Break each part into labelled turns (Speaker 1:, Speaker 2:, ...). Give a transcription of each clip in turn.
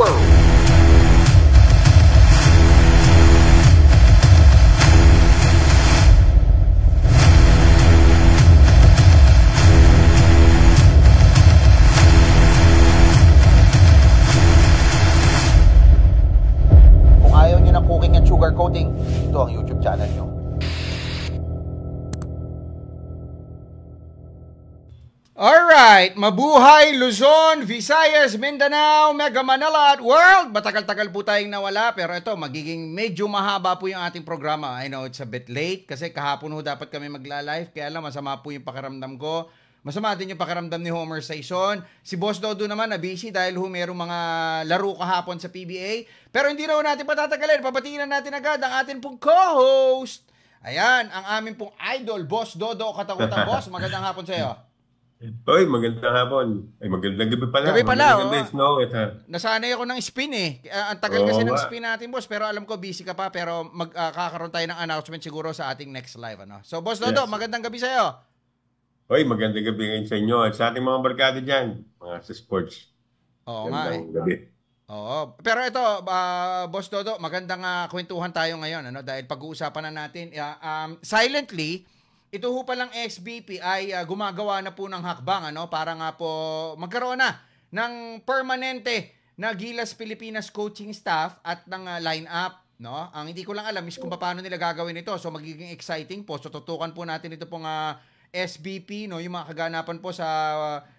Speaker 1: Network. Kung ayaw nyo ng cooking and sugar coating, ito ang YouTube channel nyo.
Speaker 2: Alright, mabuhay Luzon, Visayas, Mindanao, Mega Manila at World. Matagal-tagal po tayong nawala pero ito magiging medyo mahaba po yung ating programa. I know it's a bit late kasi kahapon ho dapat kami magla-live kaya lang masama po yung pakiramdam ko. Masama din yung pakiramdam ni Homer Saison. Si Boss Dodo naman na busy dahil ho merong mga laro kahapon sa PBA. Pero hindi na ho natin patatagalin. Pabatiin na natin agad ang ating pong co-host. Ayan, ang aming pong idol, Boss Dodo Katakutan. Boss, magandang hapon sa iyo.
Speaker 3: Oy, magandang hapon. Ay, magandang gabi pala.
Speaker 2: Gabi pala,
Speaker 3: magandang snow.
Speaker 2: Nasanay ako ng spin eh. Ang tagal kasi ng spin natin, boss. Pero alam ko, busy ka pa. Pero magkakaroon tayo ng announcement siguro sa ating next live. Ano? So, Boss Dodo, magandang gabi sa'yo.
Speaker 3: Oy, magandang gabi ngayon sa inyo at sa ating mga barkada dyan. Mga sa sports.
Speaker 2: Oo nga eh.
Speaker 3: Gabi.
Speaker 2: Oo. Pero ito, Boss Dodo, magandang kwentuhan tayo ngayon. Ano? Dahil pag-uusapan na natin, silently, ito ho palang SBP ay gumagawa na po ng hakbang para nga po magkaroon na ng permanente na Gilas Pilipinas coaching staff at ng line-up. No? Ang hindi ko lang alam is kung paano nila gagawin ito. So magiging exciting po. So tutukan po natin ito pong SBP, no? Yung mga kaganapan po sa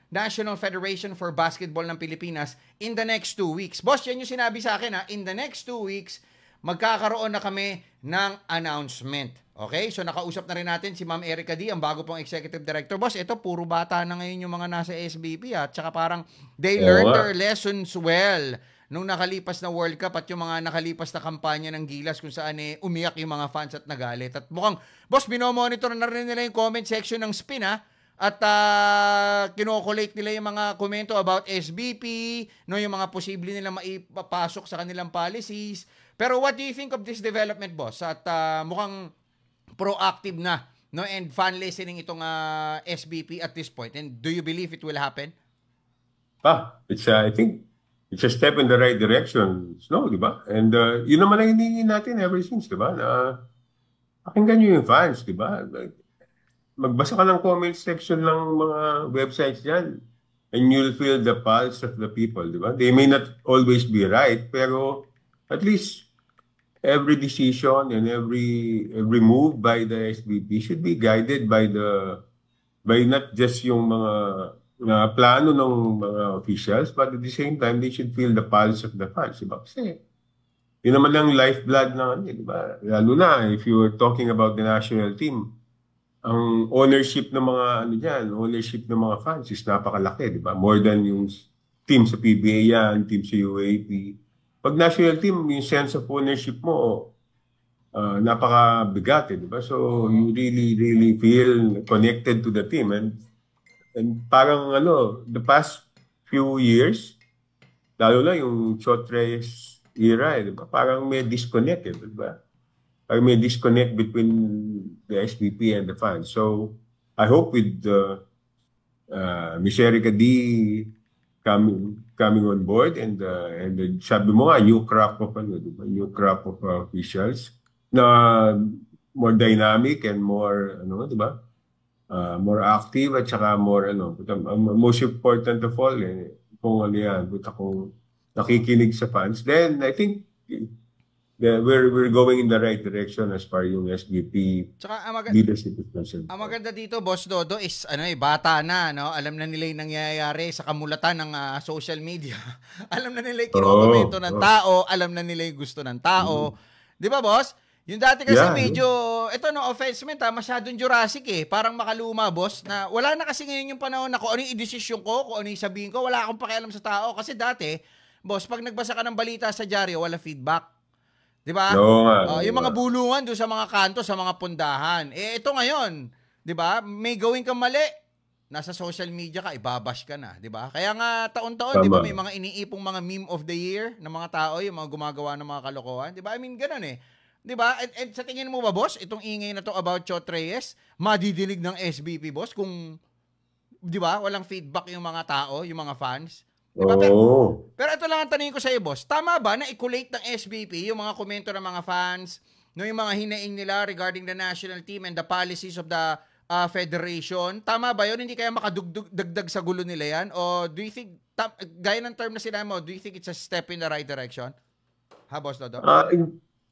Speaker 2: National Federation for Basketball ng Pilipinas in the next 2 weeks. Boss, yan yung sinabi sa akin in the next 2 weeks, magkakaroon na kami ng announcement. Okay? So, nakausap na rin natin si Ma'am Erica D, ang bago pong Executive Director. Boss, ito, puro bata na ngayon yung mga nasa SBP, Tsaka parang they learned their lessons well nung nakalipas na World Cup at yung mga nakalipas na kampanya ng Gilas kung saan umiyak yung mga fans at nagalit. At mukhang, boss, binomonitor na rin nila yung comment section ng Spin, At kinokolate nila yung mga komento about SBP, no, yung mga posible nila maipapasok sa kanilang policies. Pero what do you think of this development, boss? At mukhang proactive na, no, and fan listening itong SBP at this point. And do you believe it will happen?
Speaker 3: I think it's a step in the right direction. No, di ba? And yun naman ang hinihingi natin ever since, di ba? Na pakinggan nyo yung fans, di ba? Magbasa ka ng comment section ng mga websites dyan and you'll feel the pulse of the people, di ba? They may not always be right, pero at least every decision and every move by the SBP should be guided by not just yung mga plano ng mga officials, but at the same time they should feel the pulse of the fans, diba? Kasi yun naman ang lifeblood ng diba? Lalo na if you're talking about the national team, ang ownership ng mga ownership ng mga fans is napakalaki, diba? More than yung team sa PBA yan, team sa UAP. Pag national team, yung sense of ownership mo, napakabigat, di ba? So, you really feel connected to the team. And parang, the past few years, lalo na yung Chot Reyes era, di ba? Parang may disconnect, di ba? Parang may disconnect between the SBP and the fans. So, I hope with Miss Erica D coming on board and sabi mo nga new crop of officials na more dynamic and more diba more active at saka more most important of all kung kung nakikinig sa fans, then I think we're going in the right direction as far yung SBP leadership is concerned.
Speaker 2: Ang maganda dito, Boss Dodo, is bata na, no? Alam na nila yung nangyayari sa kamulatan ng social media. Alam na nila yung kinokomento ng tao, alam na nila yung gusto ng tao. Di ba, boss? Yung dati kasi medyo, ito no offensement masyadong Jurassic parang makaluma, boss, na wala na kasi ngayon yung panahon na kung ano yung idesisyon ko, kung ano yung sabihin ko, wala akong pakialam sa tao. Kasi dati, boss, pag nagbasa ka ng balita sa dyaryo, wala feedback. Di ba? Yung mga bulungan doon sa mga kanto, sa mga pundahan. Ito ngayon, di ba? May gawin kang mali, nasa social media ka, ibabash ka na, di ba? Kaya nga taon-taon, di ba, may mga iniipong mga meme of the year ng mga tao, yung mga gumagawa ng mga kalokohan, di ba? I mean, ganun di ba? And sa tingin mo ba, boss, itong ingay na to about Chot Reyes, madidinig ng SBP, boss, kung, di ba, walang feedback yung mga tao, yung mga fans? Di ba?
Speaker 3: Oo.
Speaker 2: Pero ito lang ang tanongin ko sa iyo, boss. Tama ba na i-collate ng SBP yung mga komento ng mga fans, no, yung mga hinaing nila regarding the national team and the policies of the federation? Tama ba yun? Hindi kaya makadagdag sa gulo nila yan? O do you think, gaya ng term na sila mo, do you think it's a step in the right direction? Ha, boss Dodo?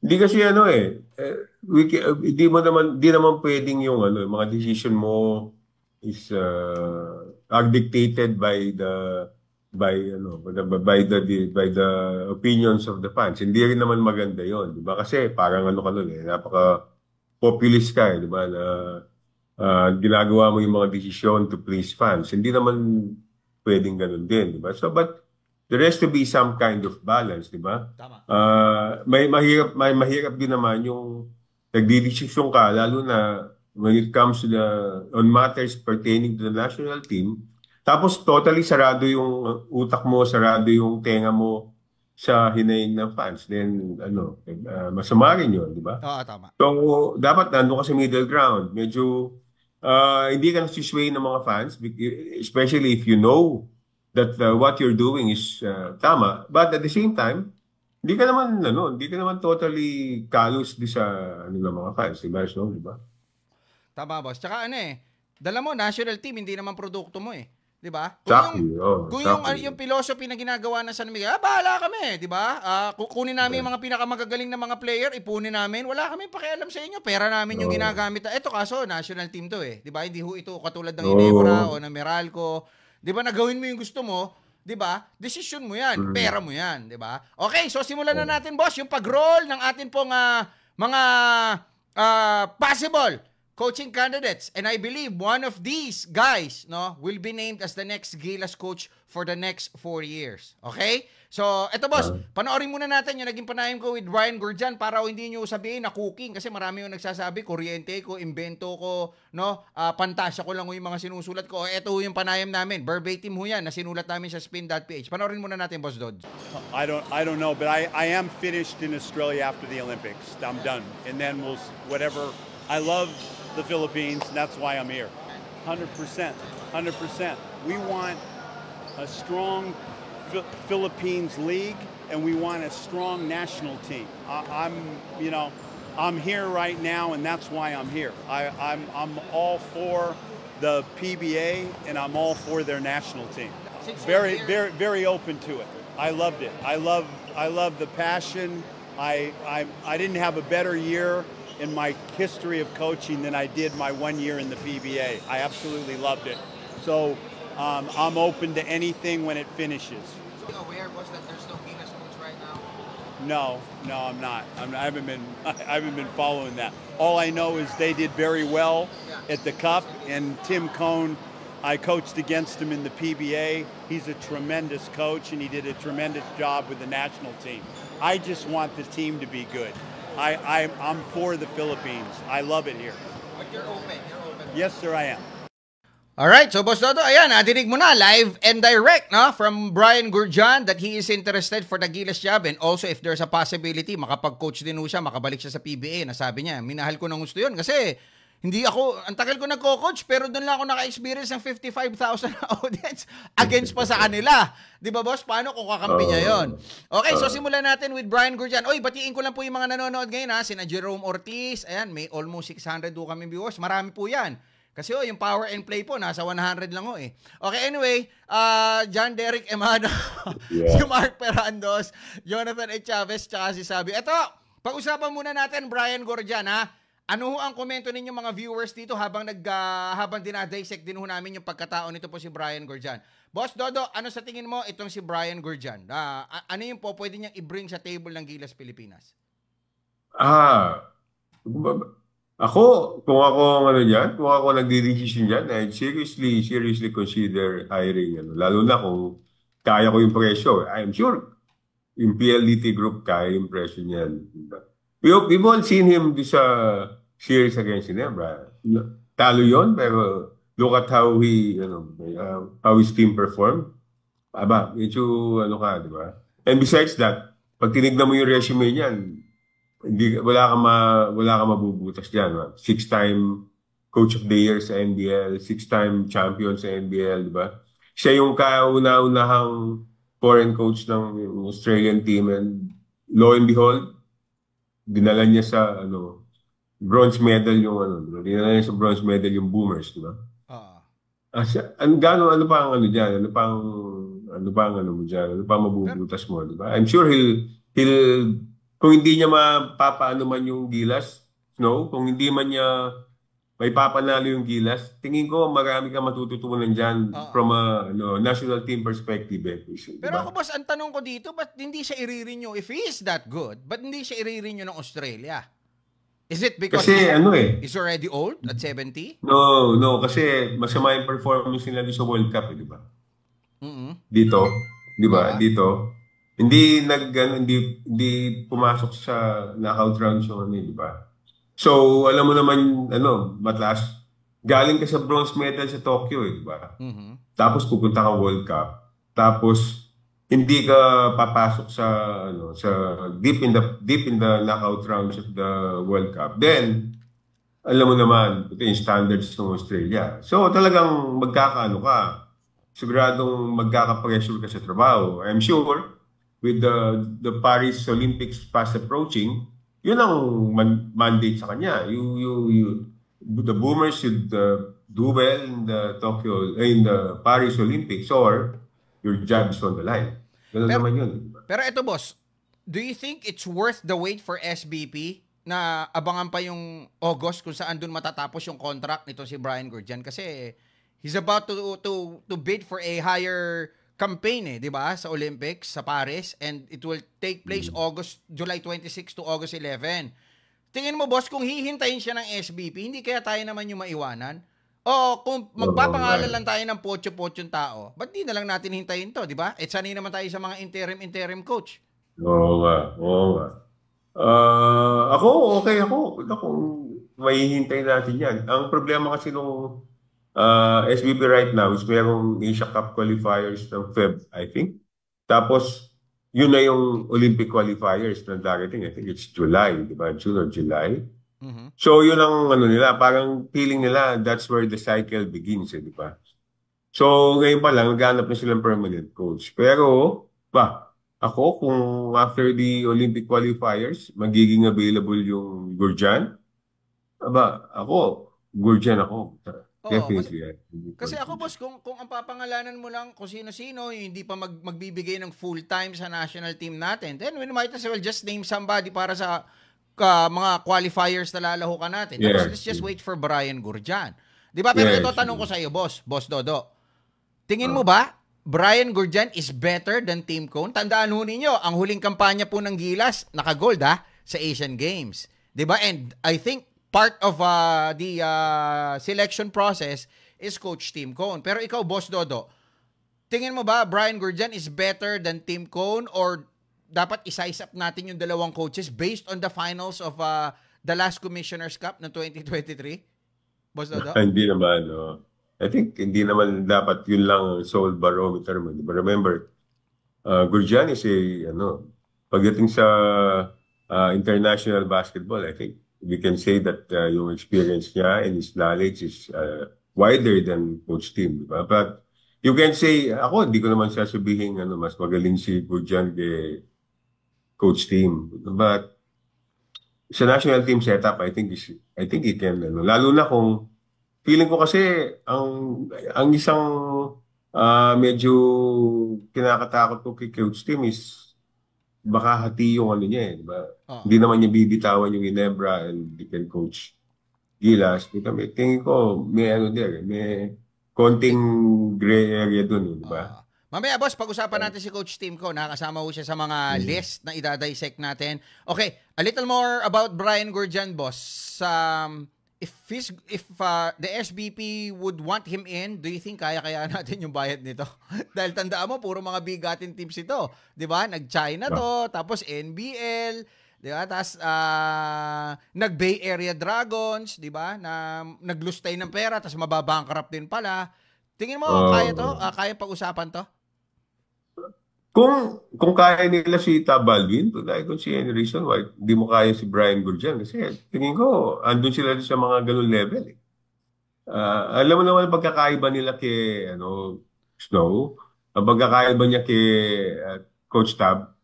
Speaker 3: Hindi kasi ano hindi naman pwedeng yung ano, yung mga decision mo is are dictated by by the opinions of the fans. Hindi rin naman maganda 'yon, 'di ba? Kasi parang ano ka nun napaka populist ka di ba na ginagawa mo yung mga desisyon to please fans. Hindi naman pwedeng ganun din, di ba? So but there has to be some kind of balance, di ba?
Speaker 2: Tama.
Speaker 3: May mahirap din naman yung nagdidesisyon ka, lalo na when it comes to on matters pertaining to the national team, tapos totally sarado yung utak mo, sarado yung tenga mo sa hinaing ng fans, then masama rin yun, di ba?
Speaker 2: Oo, tama.
Speaker 3: So, dapat nandun ka sa middle ground. Medyo hindi ka nasisway ng mga fans, especially if you know that what you're doing is tama. But at the same time, hindi ka naman totally callous di sa ng mga fans, di ba? So, di ba?
Speaker 2: Tama, boss. Tsaka dala mo, national team, hindi naman produkto mo eh. Di ba?
Speaker 3: Exactly.
Speaker 2: Kung yung philosophy na ginagawa ng San Miguel, bahala kami, di ba? Kunin namin yung mga pinakamagagaling na mga player, ipunin namin, wala kami pakialam sa inyo, pera namin yung ginagamit. Ito kaso, national team to eh. Di ba? Hindi ho ito katulad ng Ginebra o ng Meralco. Di ba? Nagawin mo yung gusto mo, di ba? Decision mo yan, pera mo yan, di ba? Okay, so simulan na natin, boss, yung pag-roll ng atin pong mga possible coaching candidates, and I believe one of these guys will be named as the next Gilas coach for the next 4 years. Okay? So, eto boss, panoorin muna natin yung naging panayam ko with Brian Gurjan para hindi nyo sabihin na cooking kasi marami yung nagsasabi, kuryente ko, invento ko, pantasya ko lang yung mga sinusulat ko. Eto yung panayam namin, verbatim ho yan, na sinulat namin sa spin.ph. Panoorin muna natin, Boss Dodds.
Speaker 4: I don't know, but I am finished in Australia after the Olympics. I'm done. And then whatever. I love the Philippines, and that's why I'm here. 100%. 100%. We want a strong Philippines league, and we want a strong national team. I'm here right now, and that's why I'm here. I'm all for the PBA, and I'm all for their national team. Very, very, very open to it. I loved it. I love the passion. I didn't have a better year in my history of coaching than I did my 1 year in the PBA. I absolutely loved it. So I'm open to anything when it finishes.
Speaker 2: Are you aware, boss, that there's no Gilas coach right now?
Speaker 4: No, I'm not. I haven't been following that. All I know is they did very well at the Cup, and Tim Cone, I coached against him in the PBA. He's a tremendous coach, and he did a tremendous job with the national team. I just want the team to be good. I'm for the Philippines. I love it here.
Speaker 2: But you're open.
Speaker 4: Yes, sir, I am.
Speaker 2: Alright, so Boss Dodo, ayan, nadinig mo na, live and direct, from Brian Gurjan that he is interested for the Gilas job, and also if there's a possibility, makapag-coach din siya, makabalik siya sa PBA. Nasabi niya, minahal ko ng gusto yun kasi ang tagal ko nagko-coach, pero doon lang ako naka-experience ng 55,000 audience against pa sa kanila. Di ba, boss? Paano kung kakampi niya yon? Okay, so simulan natin with Brian Gurjan. Oy, batiin ko lang po yung mga nanonood ngayon, sina Jerome Ortiz. Ayan, may almost 600 do kami viewers. Marami po yan. Kasi yung power and play po, nasa 100 lang eh. Okay, anyway, John Derek Emano, si Mark Perandos, Jonathan E. Chavez, tsaka si Sabi. Eto, pag-usapan muna natin, Brian Gurjan, Ano ang komento ninyo mga viewers dito habang dinadissect din namin yung pagkatao nito po si Brian Gurjan. Boss Dodo, ano sa tingin mo itong si Brian Gurjan? Ano yung pwede niyang i-bring sa table ng Gilas Pilipinas?
Speaker 3: Kung ako nagde-decision diyan, I'd seriously consider hiring lalo na kung kaya ko yung presyo. I'm sure yung PLDT group kaya yung presyo niyan. We've all seen him sa series against Ginebra. Talo yon, pero look at how his team performed. Medyo di ba? And besides that, pag tinignan mo yung resume niyan, wala kang mabubutas diyan. 6-time coach of the year sa NBL, 6-time champion sa NBL, di ba? Siya yung kauna-unahang foreign coach ng Australian team, and lo and behold, dinala niya sa bronze medal yung dinala niya sa bronze medal yung Boomers, di ba?
Speaker 2: Ah.
Speaker 3: Ano pa ang ano diyan? Ano pa ang ano mo diyan? Ano pa ang mabubutas mo, di ba? I'm sure he'll kung hindi niya mapapaano man yung Gilas, no? Kung hindi man niya may papanalo yung Gilas, tingin ko marami kang matututunan diyan from a national team perspective, di
Speaker 2: Pero
Speaker 3: ba?
Speaker 2: ako, boss, ang tanong ko dito, ba't hindi siya i-renew? If he is that good, ba't hindi siya i-renew ng Australia? Is it because
Speaker 3: Kasi
Speaker 2: he's already old at 70?
Speaker 3: no, kasi masama yung performance nila doon sa World Cup, di ba? Dito, di ba?
Speaker 2: Ah.
Speaker 3: Dito, hindi pumasok sa knockout rounds yung di ba? So, alam mo naman, mataas. Galing ka sa bronze medal sa Tokyo, di ba? Tapos pupunta ka World Cup. Tapos hindi ka papasok sa deep in the knockout rounds of the World Cup. Then, alam mo naman, ito yung standards ng Australia. So, talagang magkakaano ka. Siguradong magkaka-pressure ka sa trabaho. I'm sure, with the Paris Olympics fast approaching, yun ang mandate sa kanya. The Boomers should do well in the Paris Olympics, or your job is on the line. Ganun naman yun.
Speaker 2: Pero ito, boss, do you think it's worth the wait for SBP na abangan pa yung August kung saan dun matatapos yung contract nito si Brian Goorjian? Kasi he's about to bid for a higher campaign, di ba, sa Olympics, sa Paris, and it will take place July 26 to August 11. Tingin mo, boss, kung hihintayin siya ng SBP, hindi kaya tayo naman yung maiwanan? O kung magpapangalan lang tayo ng potyo-potyong tao, ba't di na lang natin hintayin to, di ba? Eh, sanay naman tayo sa mga interim coach.
Speaker 3: Oo nga. Ako, okay ako. Kung mahihintay natin yan. Ang problema kasi nung SBP right now is mayroong Asia Cup qualifiers ng Feb, I think. Tapos, yun na yung Olympic qualifiers na darating. I think it's July, di ba? June or July. So, yun ang nila. Parang feeling nila, that's where the cycle begins, di ba? So, ngayon pa lang, naghanap na silang permanent coach. Pero, ako, kung after the Olympic qualifiers, magiging available yung Goorjian, Goorjian ako. Definitely.
Speaker 2: Kasi ako, boss, kung ang papangalanan mo lang kung sino-sino, hindi pa magbibigay ng full-time sa national team natin, then we might as well just name somebody para sa mga qualifiers na lalahukan natin. Tapos let's just wait for Brian Goorjian. Di ba? Pero ito, tanong ko sa iyo, boss Dodo. Tingin mo ba, Brian Goorjian is better than Tim Cone? Tandaan ho ninyo, ang huling kampanya po ng Gilas, naka-gold sa Asian Games. Di ba? And I think part of the selection process is Coach Tim Cone. Pero ikaw, Boss Dodo, tingin mo ba Brian Goorjian is better than Tim Cone, or dapat isize up natin yung dalawang coaches based on the finals of the last Commissioner's Cup ng 2023? Boss Dodo?
Speaker 3: Hindi naman, I think hindi naman dapat yun lang sole barometer mo. Remember, Goorjian is pagdating sa international basketball, I think we can say that yung experience niya and his knowledge is wider than Coach Tim. Diba? But you can say, ako, hindi ko naman sasabihin mas magaling si Goorjian kay Coach Tim. But sa national team setup, I think he can. Lalo na kung feeling ko kasi ang isang medyo kinakatakot ko kay Coach Tim is baka hati yung niya eh, diba? Hindi naman niya bibitawan yung Ginebra and he can coach Gilas. Tingin ko may may konting gray area dun, diba?
Speaker 2: Mamaya, boss, pag-usapan natin si Coach Tim Cone. Nakasama ho siya sa mga list na idadissect natin. Okay, a little more about Brian Goorjian, boss. If the SBP would want him in, do you think kaya natin yung bayad nito? Dahil tandaan mo, puro mga bigatin teams ito. Di ba? Nag-China to, tapos NBL, di ba? Tapos nag-Bay Area Dragons, di ba? Na naglustay ng pera, tapos mababankrupt din pala. Tingin mo, kaya to? Kaya pag-usapan to?
Speaker 3: Kung kaya nila si Tabalvin, I don't see any reason why hindi mo kaya si Brian Goorjian. Kasi tingin ko, andun sila sa mga ganun level. Alam mo naman pagkakaiba nila kay Snow. ang pagkakaiba niya kay Coach Tab,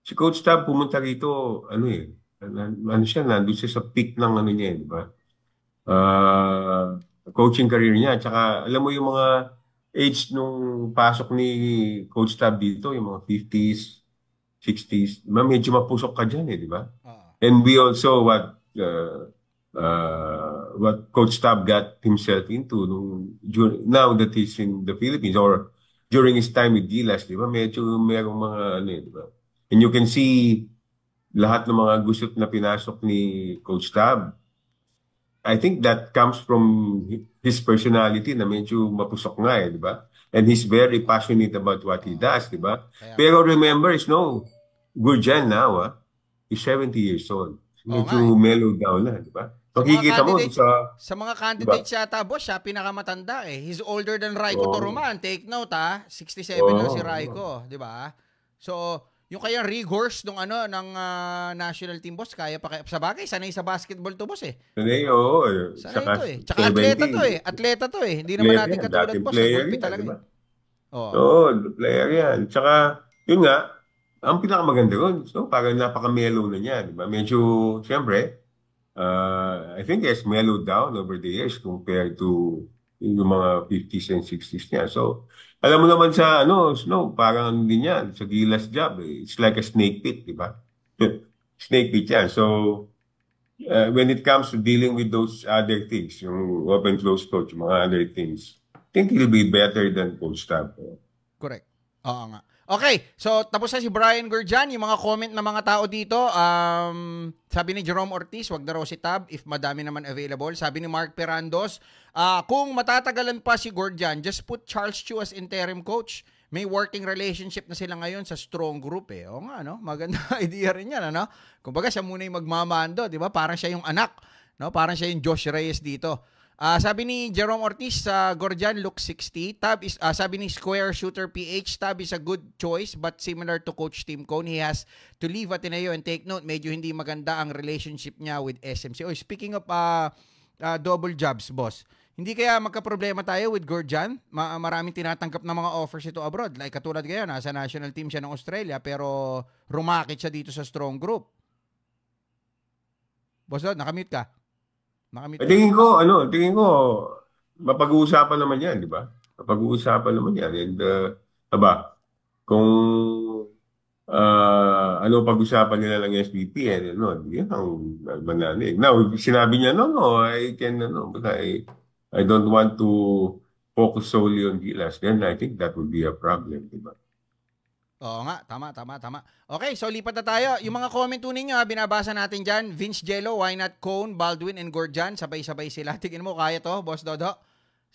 Speaker 3: si Coach Tab pumunta rito, ano eh, ano siya, nandun siya sa peak ng ano niya, di ba? Coaching career niya. Tsaka, alam mo yung mga age nung pasok ni Coach Tab dito, yung mga 50s, 60s, medyo mapusok ka dyan eh, di ba?
Speaker 2: Oo.
Speaker 3: And we also what Coach Tab got himself into now that he's in the Philippines or during his time with Gilas, di ba? Medyo merong mga ano eh, di ba? And you can see lahat ng mga gusot na pinasok ni Coach Tab. I think that comes from his personality na medyo mapusok nga eh, di ba? And he's very passionate about what he does, di ba?
Speaker 2: Kaya,
Speaker 3: Pero remember, Gurjan now, he's 70 years old.
Speaker 2: oo nga
Speaker 3: Medyo
Speaker 2: eh.
Speaker 3: mellow down na, di ba?
Speaker 2: Sa mga
Speaker 3: Makikita mo
Speaker 2: candidate,
Speaker 3: sa,
Speaker 2: sa mga
Speaker 3: di ba?
Speaker 2: candidates yata, boss, siya pinakamatanda eh. He's older than Raiko
Speaker 3: Oo.
Speaker 2: Toroman. Take note ha, 67 lang si
Speaker 3: Oo.
Speaker 2: Raiko, di ba? So, yung kaya Righorst nung ano ng national team, boss, kaya pa kaya sa bagay, sanay sa basketball to, boss eh.
Speaker 3: Sanay, oo.
Speaker 2: Sanay
Speaker 3: Saka
Speaker 2: to eh. Tsaka atleta to eh.
Speaker 3: 70.
Speaker 2: Atleta to eh. Hindi naman
Speaker 3: Player
Speaker 2: natin
Speaker 3: yan.
Speaker 2: katulad,
Speaker 3: Dating
Speaker 2: boss,
Speaker 3: player
Speaker 2: nagulpi
Speaker 3: yan,
Speaker 2: talaga
Speaker 3: di
Speaker 2: eh.
Speaker 3: ba?
Speaker 2: Oo.
Speaker 3: Oo, player yan. Tsaka, yun nga, ang pinakamaganda ron, parang napaka-mellow na niya, di ba? Medyo, siyempre, I think he has mellowed down over the years compared to yung mga 50s and 60s niya. So, alam mo naman sa, parang ano din yan, sa Gilas job, it's like a snake pit, di ba? Snake pit yan. So, when it comes to dealing with those other things, yung open close coach, yung mga other things, I think he'll be better than Coach Tab.
Speaker 2: Correct. Oo nga. Okay, so tapos na si Brian Gurjan, yung mga comment ng mga tao dito. Sabi ni Jerome Ortiz, wag na raw si Tab if madami naman available. Sabi ni Mark Perandos, kung matatagalan pa si Gurjan, just put Charles Chu as interim coach. May working relationship na sila ngayon sa strong group eh. Oo nga, no? Maganda idea rin yan, ano? Kumbaga siya muna yung magmamando, di ba? Parang siya yung anak, no? Parang siya yung Josh Reyes dito. Sabi ni Jerome Ortiz, Gorjan looks 60. Tab is, sabi ni Square Shooter PH, Tab is a good choice but similar to Coach Tim Cone. He has to leave Ateneo and take note, medyo hindi maganda ang relationship niya with SMC. Oh, speaking of double jobs, boss, hindi kaya magka-problema tayo with Gorjan? Maraming tinatanggap na mga offers ito abroad. Like katulad ngayon, nasa national team siya ng Australia pero rumakit siya dito sa strong group. Boss Dod, nakamute ka.
Speaker 3: Tingin ko, mapag-uusapan naman yan, di ba? Mapag-uusapan naman yan. And, kung ano pag-usapan nila ng SBP, yun ang manalig. Now, sinabi niya, no, I can, but I don't want to focus solely on Gilas. Then I think that would be a problem, di ba?
Speaker 2: Oo nga, tama. Okay, so lipat na tayo. Yung mga comment po ninyo, binabasa natin dyan. Vince Jello, why not Cone, Baldwin, and Gurjan? Sabay-sabay sila. Tingin mo, kaya to, Boss Dodo?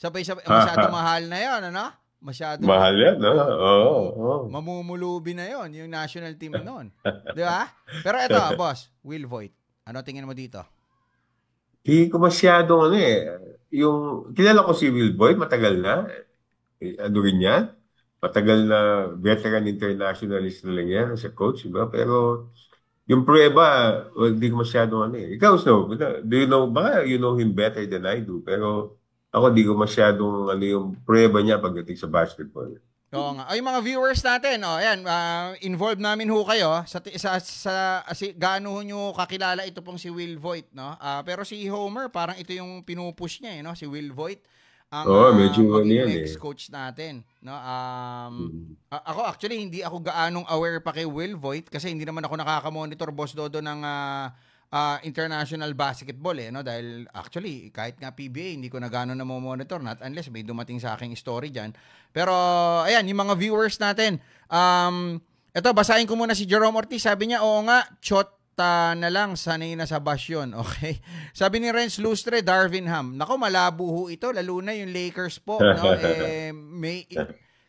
Speaker 2: Sabay-sabay. Masyado mahal na yon, ano? Masyado
Speaker 3: Mahal yan, no? Oo.
Speaker 2: Mamumulubi na yon yung national team noon. Di ba? Pero ito, Boss, Will Voigt. Ano tingin mo dito?
Speaker 3: Hindi ko masyadong yung kilala ko si Will Boyd, matagal na. Ano rin yan? Matagal na veteran internationalist na lang yan sa coach, diba? Pero yung prueba, hindi ko masyadong Ikaw, Snow, do you know, baka you know him better than I do, pero ako di ko masyadong yung prueba niya pagdating sa basketball.
Speaker 2: Oo nga. Ay, mga viewers natin, ayan, involved namin ho kayo sa gaano ho nyo kakilala ito pong si Will Voigt, no? Pero si Homer, parang ito yung pinupush niya, no? Si Will Voigt ang
Speaker 3: medyo
Speaker 2: maging next coach natin, no? Ako actually hindi ako gaanong aware pa kay Will Voigt kasi hindi naman ako nakaka-monitor, Boss Dodo, ng international basketball no, dahil actually kahit nga PBA hindi ko na gano'n na monitor, not unless may dumating sa aking story diyan. Pero ayan, yung mga viewers natin, ito basahin ko muna si Jerome Ortiz. Sabi niya, oo nga, na lang, sanay na sa bash yun. Okay. Sabi ni Renz Lustre, Darvin Ham. Nako, malabo ho ito, lalo na yung Lakers po, no?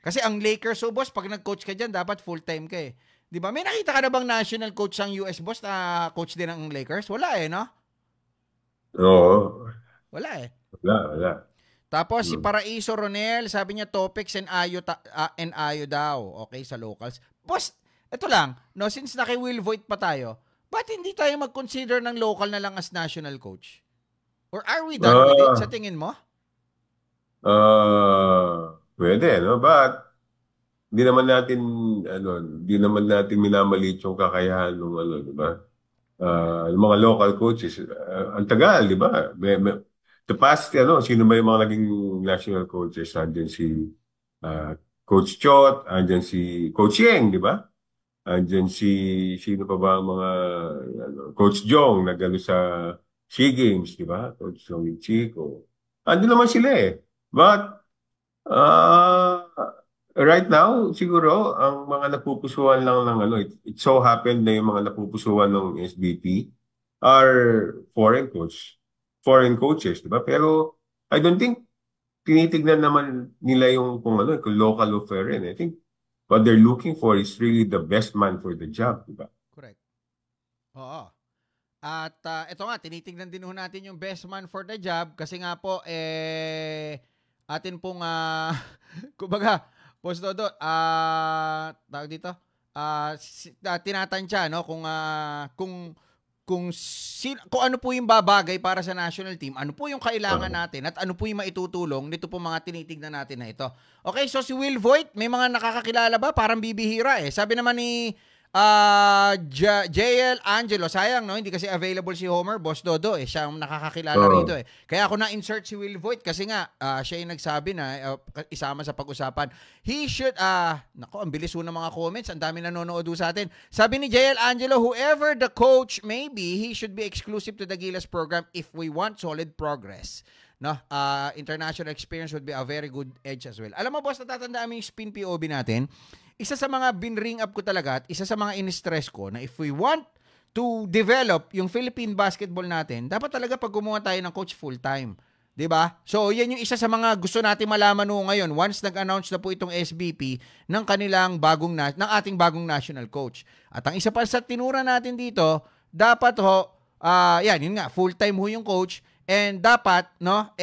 Speaker 2: Kasi ang Lakers, boss, pag nag-coach ka diyan, dapat full-time ka eh. 'Di ba? May nakita ka na bang national coach ang US, boss, na coach din ng Lakers? Wala no?
Speaker 3: Oo.
Speaker 2: Wala
Speaker 3: Wala.
Speaker 2: Tapos si Paraiso Ronel, sabi niya topics and ayo daw. Okay, sa locals. Boss, ito lang, no, since na kay Will Voigt pa tayo, ba't hindi tayo mag-consider ng local na lang as national coach? Or are we done with it, sa tingin mo?
Speaker 3: Pwede, no? But hindi naman natin hindi naman natin minamaliit yung kakayahan ng di ba? Yung mga local coaches, ang tagal, di ba? The past, sino ba yung mga naging national coaches? Andyan si uh, Coach Chot, andyan si Coach Yeng, di ba? Andyan sino pa ba ang mga, Coach Jong, nagano sa SEA Games, di ba? Coach Jong Chico. Andun naman sila eh. But, right now, siguro, ang mga napupusuan lang ng it so happened na yung mga napupusuan ng SBP are foreign coaches, di ba? Pero, I don't think tinitignan naman nila yung kung local o foreign. I think what they're looking for is really the best man for the job, di ba?
Speaker 2: Correct. Oo. At ito nga, tinitingnan din ho natin yung best man for the job kasi nga po, atin pong, kumbaga, Boss Dodo, tawag dito, tinatansya, no? Kung ano po yung babagay para sa national team, ano po yung kailangan natin, at ano po yung maitutulong nito po mga tinitignan natin na ito. Okay, so si Will Voigt, may mga nakakakilala ba? Parang bibihira eh. Sabi naman ni JL Angelo, sayang no, hindi kasi available si Homer, Boss Dodo eh, siya ang nakakakilala rito eh. Kaya ako na-insert si Will Voigt kasi nga siya yung nagsabi na isama sa pag-usapan. He should, nako, ang bilis ng mga comments, ang dami nanonood sa atin. Sabi ni JL Angelo, whoever the coach may be, he should be exclusive to the Gilas program if we want solid progress. No, international experience would be a very good edge as well. Alam mo boss, natatandaan mo yung spin POB natin. Isa sa mga binring up ko talaga at isa sa mga in-stress ko na if we want to develop yung Philippine basketball natin, dapat talaga pag gumawa tayo ng coach full-time. 'Di ba? So, yan yung isa sa mga gusto natin malaman ngayon once nag-announce na po itong SBP ng kanilang ng ating bagong national coach. At ang isa pa sa tinura natin dito, dapat yun nga, full-time yung coach. And dapat, no,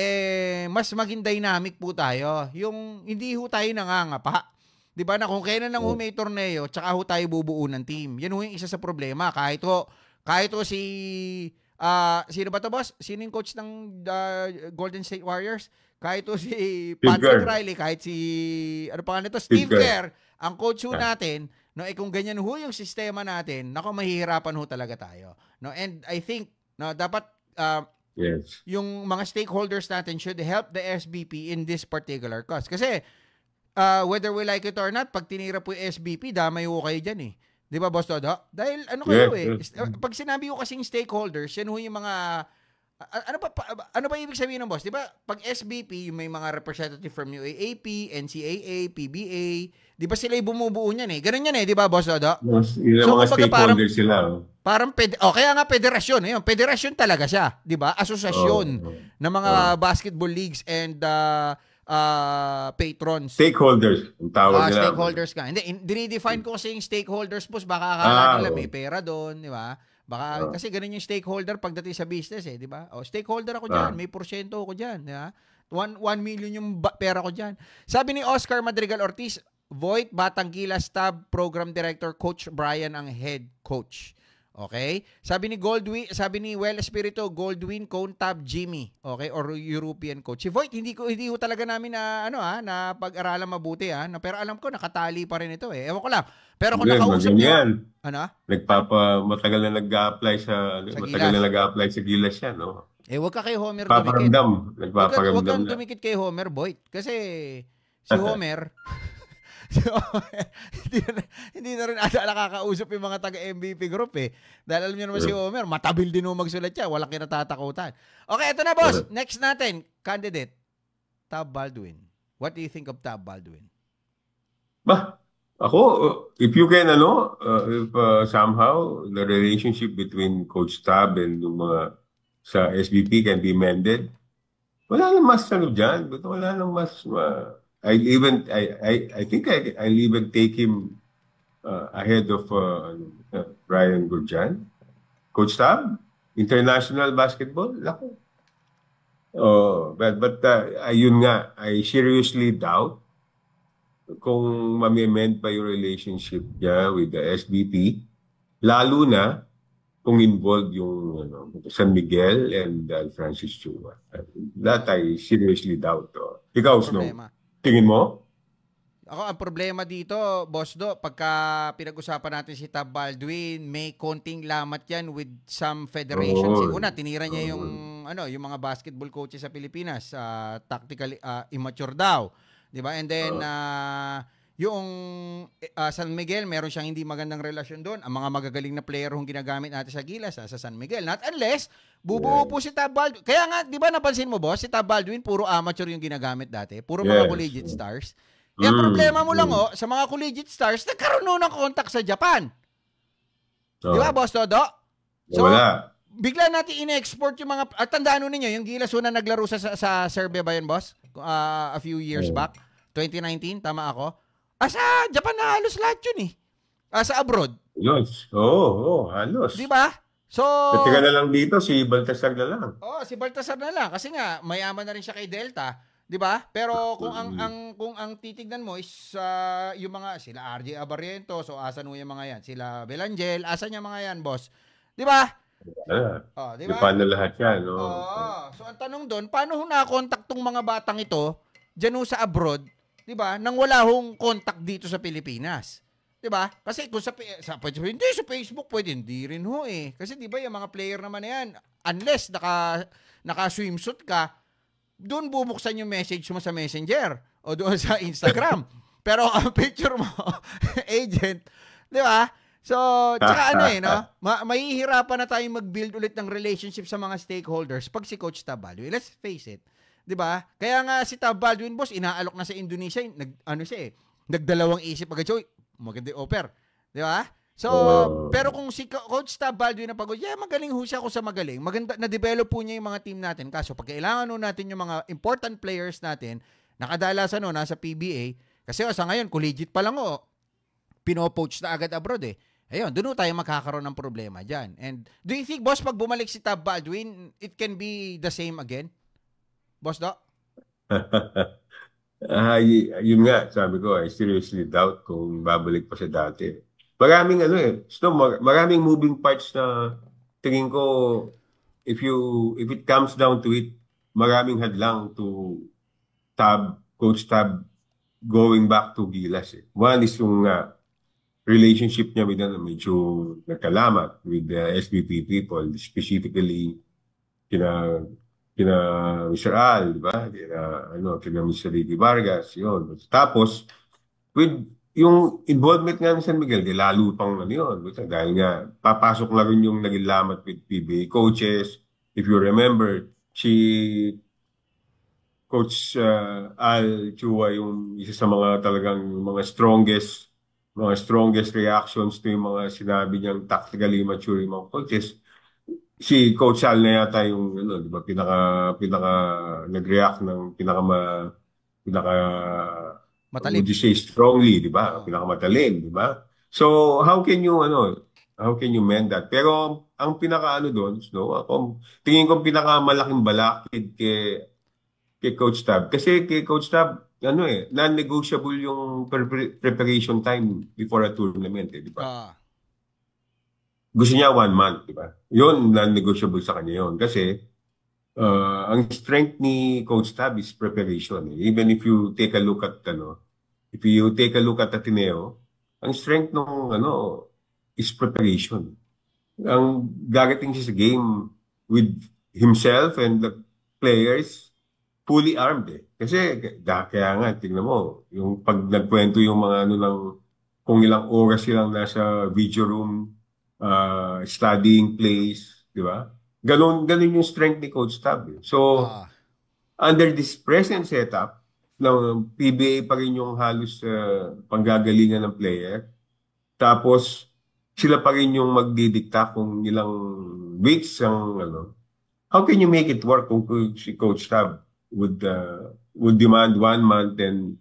Speaker 2: mas maging dynamic po tayo. Yung hindi tayo nangangapa. 'Di ba na kung kailan lang may torneo, tsaka tayo bubuo ng team. Yan yung isa sa problema. Kahit si sino ba to boss? Sino yung coach ng Golden State Warriors? Kahit si Patrick Riley, kahit si ano pa nito, Steve Kerr, ang coach natin, no, kung ganyan yung sistema natin, nako mahihirapan talaga tayo. No, and I think no dapat
Speaker 3: yes,
Speaker 2: yung mga stakeholders natin should help the SBP in this particular cause. Kasi whether we like it or not, pag tinira po yung SBP, damay ko kayo dyan eh. Di ba, Boss Dodo? Dahil ano kayo pag sinabi ko kasing stakeholders, yan yung mga, ano ba ibig sabihin ng boss? Di ba, pag SBP, may mga representative from UAAP, NCAA, PBA, di ba sila yung bumubuo niyan eh? Ganun yan eh, di ba, Boss Dodo?
Speaker 3: Yung mga stakeholders sila.
Speaker 2: Parang, kaya nga federasyon, federasyon talaga siya, di ba? Asosasyon ng mga basketball leagues and patrons.
Speaker 3: Stakeholders, ang tawag nila.
Speaker 2: Stakeholders ka. Hindi, dinidefine ko kasi yung stakeholders, boss. Baka akala nila may pera doon, di ba? Baka, kasi ganun yung stakeholder pagdating sa business eh, di ba? Stakeholder ako dyan, may porsyento ako dyan, di ba? 1 million yung pera ko dyan. Sabi ni Oscar Madrigal Ortiz, Voigt, Batang Gilas, Tab, Program Director, Coach Brian ang head coach. Okay? Sabi ni Well Espirito, Goldwyn, Cone Tab, Jimmy. Okay? Or European coach. Si Voigt, hindi ko talaga namin na pag-aralan mabuti pero alam ko nakatali pa rin ito eh. Ewan ko lang. Pero kung nakausap niyo,
Speaker 3: matagal na nag-a-apply sa Gilas yan, no?
Speaker 2: Wag ka kay Homer dumikit.
Speaker 3: Nagpaparamdam.
Speaker 2: Wag kang dumikit kay Homer, Voigt. Kasi si Homer hindi na rin ata nakakausap yung mga taga-MVP group eh. Dahil alam niyo naman si Homer, matabil din magsulat siya. Walang kinatatakutan. Okay, ito na boss. Next natin, candidate, Tab Baldwin. What do you think of Tab Baldwin?
Speaker 3: Ako, if you can, if somehow the relationship between Coach Tab and yung mga sa SBP can be mended, wala nang mas dyan. Wala nang mas I think I'll even take him ahead of Brian Gurjan. Coach Tab, international basketball, lako. But ayun nga, I seriously doubt kung mamimend pa yung relationship niya with the SBP, lalo na kung involved yung San Miguel and Francis Chua. That I seriously doubt. Ikaw, Snow? Tingin mo?
Speaker 2: Ako, ang problema dito, Boss Do, pagka pinag-usapan natin si Tab Baldwin, may konting lamat yan with some federations.
Speaker 3: Oo.
Speaker 2: Una, tinira niya yung yung mga basketball coaches sa Pilipinas, tactically immature daw, 'di ba? And then yung San Miguel, meron siyang hindi magandang relasyon doon. Ang mga magagaling na player yung ginagamit natin sa Gilas sa San Miguel. Not unless bubuo po si Tab Baldwin. Kaya nga, 'di ba napansin mo, boss, si Tab Baldwin puro amateur yung ginagamit dati, puro mga collegiate stars. Eh, ang problema mo lang, sa mga collegiate stars, nagkaroon nun ng contact sa Japan. Di ba, Boss Dodo? So,
Speaker 3: wala.
Speaker 2: bigla natin in-export yung mga... At tandaan nun ninyo, yung Gilas una naglaro sa Serbia ba yun, Boss? A few years back. 2019, tama ako? Sa Japan na halos lahat yun sa abroad.
Speaker 3: Halos. Oo, halos.
Speaker 2: Di ba? So...
Speaker 3: Natira na lang dito, si Baltasar na lang.
Speaker 2: Si Baltasar na lang. Kasi nga, mayaman na rin siya kay Delta. 'Di ba? Pero kung ang titignan mo is yung mga sila RJ Abarrientos, so asan mo yung mga yan? Sila Belangel, asan yung mga yan, boss? 'Di ba?
Speaker 3: Di ba? Paano lahat yan, no?
Speaker 2: So ang tanong doon, paano ho na-contact tong mga batang ito diyan sa abroad, 'di ba? Nang wala hong contact dito sa Pilipinas. 'Di ba? Kasi kung sa Facebook pwede hindi rin ho Kasi 'di ba yung mga player naman na yan, unless naka swimsuit ka, doon bubuksan yung message mo sa Messenger o doon sa Instagram. Pero ang picture mo, agent, di ba? So, tsaka mahihirapan na tayong mag-build ulit ng relationship sa mga stakeholders pag si Coach Tab Baldwin. Let's face it. Di ba? Kaya nga si Tab Baldwin, boss, inaalok na sa Indonesia, nagdalawang isip agad. So, maganda yung offer. Di ba? So, pero kung si Coach Tab Baldwin na pagod, magaling ho siya kung sa magaling. Maganda, na-develop po niya yung mga team natin. Kaso, pag kailangan natin yung mga important players natin, nakadalasan nasa PBA, kasi sa ngayon, collegiate pa lang pinopoach na agad abroad Ayun, doon tayo magkakaroon ng problema dyan. And do you think, boss, pag bumalik si Tab Baldwin, it can be the same again? Boss Do?
Speaker 3: Yun nga, sabi ko, I seriously doubt kung babalik pa sa dati. Maraming maraming moving parts na tingin ko if it comes down to it, maraming hadlang to Coach Tab going back to Gilas. One is yung relationship niya with medyo nagkalamat with the SBP people, specifically kina Mr. Al, di ba? Kina Mr. Ricky Vargas, yun. Tapos with yung involvement nga ng San Miguel, lalo pang yun. Dahil nga, papasok na rin yung naging lamat with PBA coaches. If you remember, Coach Al Chua, yung isa sa mga talagang mga strongest reactions to yung mga sinabi niyang tactically mature yung mga coaches. Si Coach Al na yata yung, di ba, pinaka nag-react ng pinaka
Speaker 2: matalim.
Speaker 3: Would you say strongly, di ba? Pinakamatalim, di ba? So, how can you mend that? Pero, ang doon, tingin ko pinakamalaking balakid kay Coach Tab. Kasi kay Coach Tab, non-negotiable yung preparation time before a tournament, di ba? Gusto niya 1 month, di ba? Yun, non-negotiable sa kanya yun. Kasi, ang strength ni Coach Tab is preparation. Even if you take a look at Ateneo, ang strength is preparation. Ang gagating siya sa game with himself and the players fully armed Kasi kaya nga tingnan mo, yung pag nagkwento yung mga kung ilang oras silang nasa video room studying plays, di ba? Ganun yung strength ni Coach Tab. So, under this present setup, ng PBA pa rin yung halos panggagalingan ng player. Tapos, sila pa rin yung magdidikta kung ilang weeks ang How can you make it work kung si Coach Tab would demand 1 month and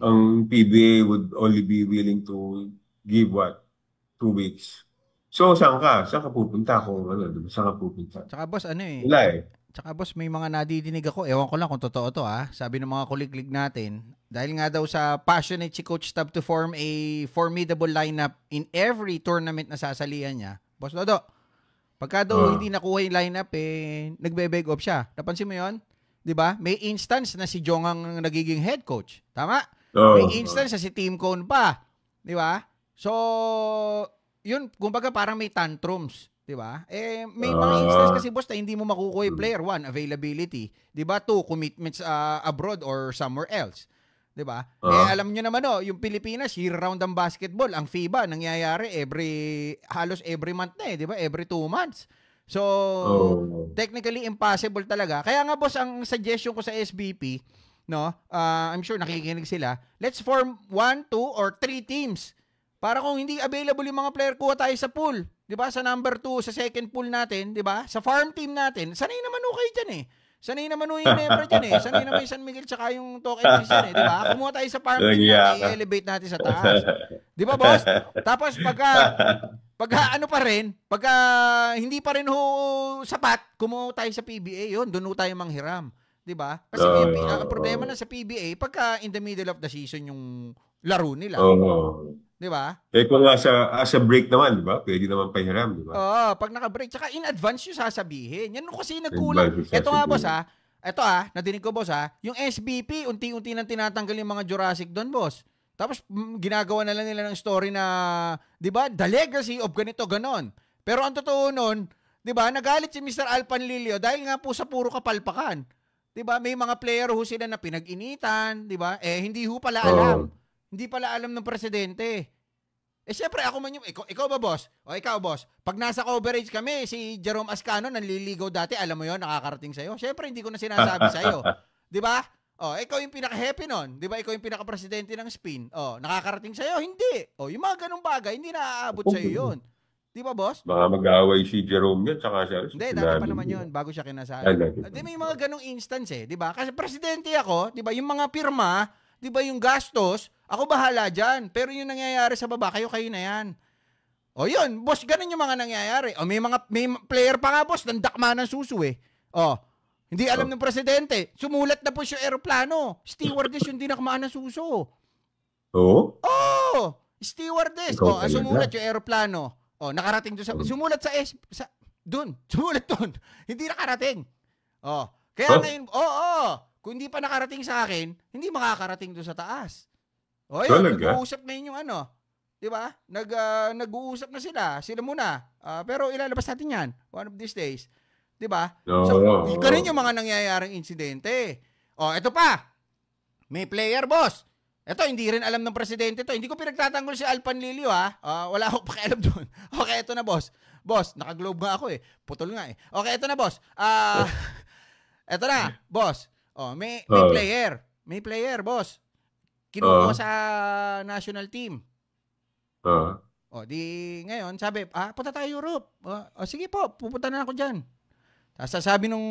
Speaker 3: ang PBA would only be willing to give 2 weeks? So, saan ka pupunta kung saan ka pupunta?
Speaker 2: Tsaka boss,
Speaker 3: Wala
Speaker 2: Tsaka boss, may mga nadidinig ako, ewan ko lang kung totoo to sabi ng mga kuliglig natin, dahil nga daw sa passionate si Coach Tab to form a formidable lineup in every tournament na sasalihan niya. Boss Dodo, pagka daw hindi nakuha yung lineup, nagbe-beg off siya. Napansin mo yun? 'Di ba? May instance na si Jong ang nagiging head coach. Tama? May instance si Team Cone pa. Di ba? So, yun, kumbaga parang may tantrums. Di ba? May mga instance kasi, boss, na hindi mo makukuha yung player. One, availability. Di ba? Two, commitments abroad or somewhere else. Di ba? Alam nyo naman, yung Pilipinas, year-round ang basketball. Ang FIBA, nangyayari halos every month na di ba? Every 2 months. So, technically impossible talaga. Kaya nga, boss, ang suggestion ko sa SBP, I'm sure nakikinig sila, let's form 1, 2, or 3 teams. Para kung hindi available yung mga player, kuha tayo sa pool. Di ba? Sa number 2, sa second pool natin, di ba? Sa farm team natin, sanay naman kayo dyan Sanay naman yung Ginebra dyan Sanay naman yung San Miguel tsaka yung Token Boys yan di ba? Kumuha tayo sa farm team natin, i-elevate natin sa taas. Di ba, boss? Tapos pagka hindi pa rin sapat, kumuha tayo sa PBA, yun, doon tayo manghiram. Di ba? Kasi ang problema na sa PBA, pagka in the middle of the season yung laro nila. Di ba?
Speaker 3: Kung as a break naman, di ba? Pwede naman pahiram, di ba?
Speaker 2: Pag naka-break. Tsaka in advance yung sasabihin. Yan kasi nagkulang. Ito nga, boss, nadinig ko, boss, yung SBP, unti-unti nang tinatanggal yung mga Jurassic doon, boss. Tapos, ginagawa na lang nila ng story na, di ba, the legacy of ganito, ganon. Pero ang totoo nun, di ba, nagalit si Mr. Alpanlilio dahil nga po sa puro kapalpakan. Di ba, may mga player sila na pinag-initan, di ba? Hindi pala alam. Hindi pala alam ng presidente. Siyempre, ako man yung... Ikaw ba, boss? O ikaw, boss? Pag nasa coverage kami, si Jerome Ascano, nanliligaw dati, alam mo yon nakakarating sa'yo. Siyempre, hindi ko na sinasabi sa'yo. Di ba? Ikaw yung pinaka-happy nun. Di ba? Ikaw yung pinaka-presidente ng spin. Nakakarating sa'yo? Hindi. Yung mga ganong bagay, hindi na-aabot sa'yo yun. Di ba, boss?
Speaker 3: Baka mag-aaway si Jerome yan, tsaka siya.
Speaker 2: Hindi, dati pa naman yun, bago siya kinasal. May mga ganong instance di ba? Kasi presidente ako, di ba? Yung mga pirma, di ba yung gastos, ako bahala dyan. Pero yung nangyayari sa baba, kayo na yan. Yun, boss, ganun yung mga nangyayari. May player pa nga, boss, nandakma ng susu hindi alam ng presidente. Sumulat na po yung aeroplano. Stewardess yung dinakmaan ng suso. Stewardess. Sumulat yung aeroplano. Nakarating doon sumulat doon. Sumulat doon. Hindi nakarating. Kaya ngayon, kung hindi pa nakarating sa akin, hindi makakarating doon sa taas. Nag-uusap ngayon yung di ba? Nag-uusap na sila muna. Pero ilalabas natin yan, one of these days. Di ba? Ganun yung mga nangyayaring insidente. Ito pa. May player, boss. Ito, hindi rin alam ng presidente to. Hindi ko pinagtatanggol si Alpanlilio, wala akong pakialam doon. Okay, ito na, boss. Boss, naka-globe nga ako Putol nga Okay, ito na, boss. Ito na, boss. May player. May player, boss. Kinuha sa national team. Di ngayon, sabi, punta tayo Europe. Sige po, pupunta na ako dyan. Tapos sabi nung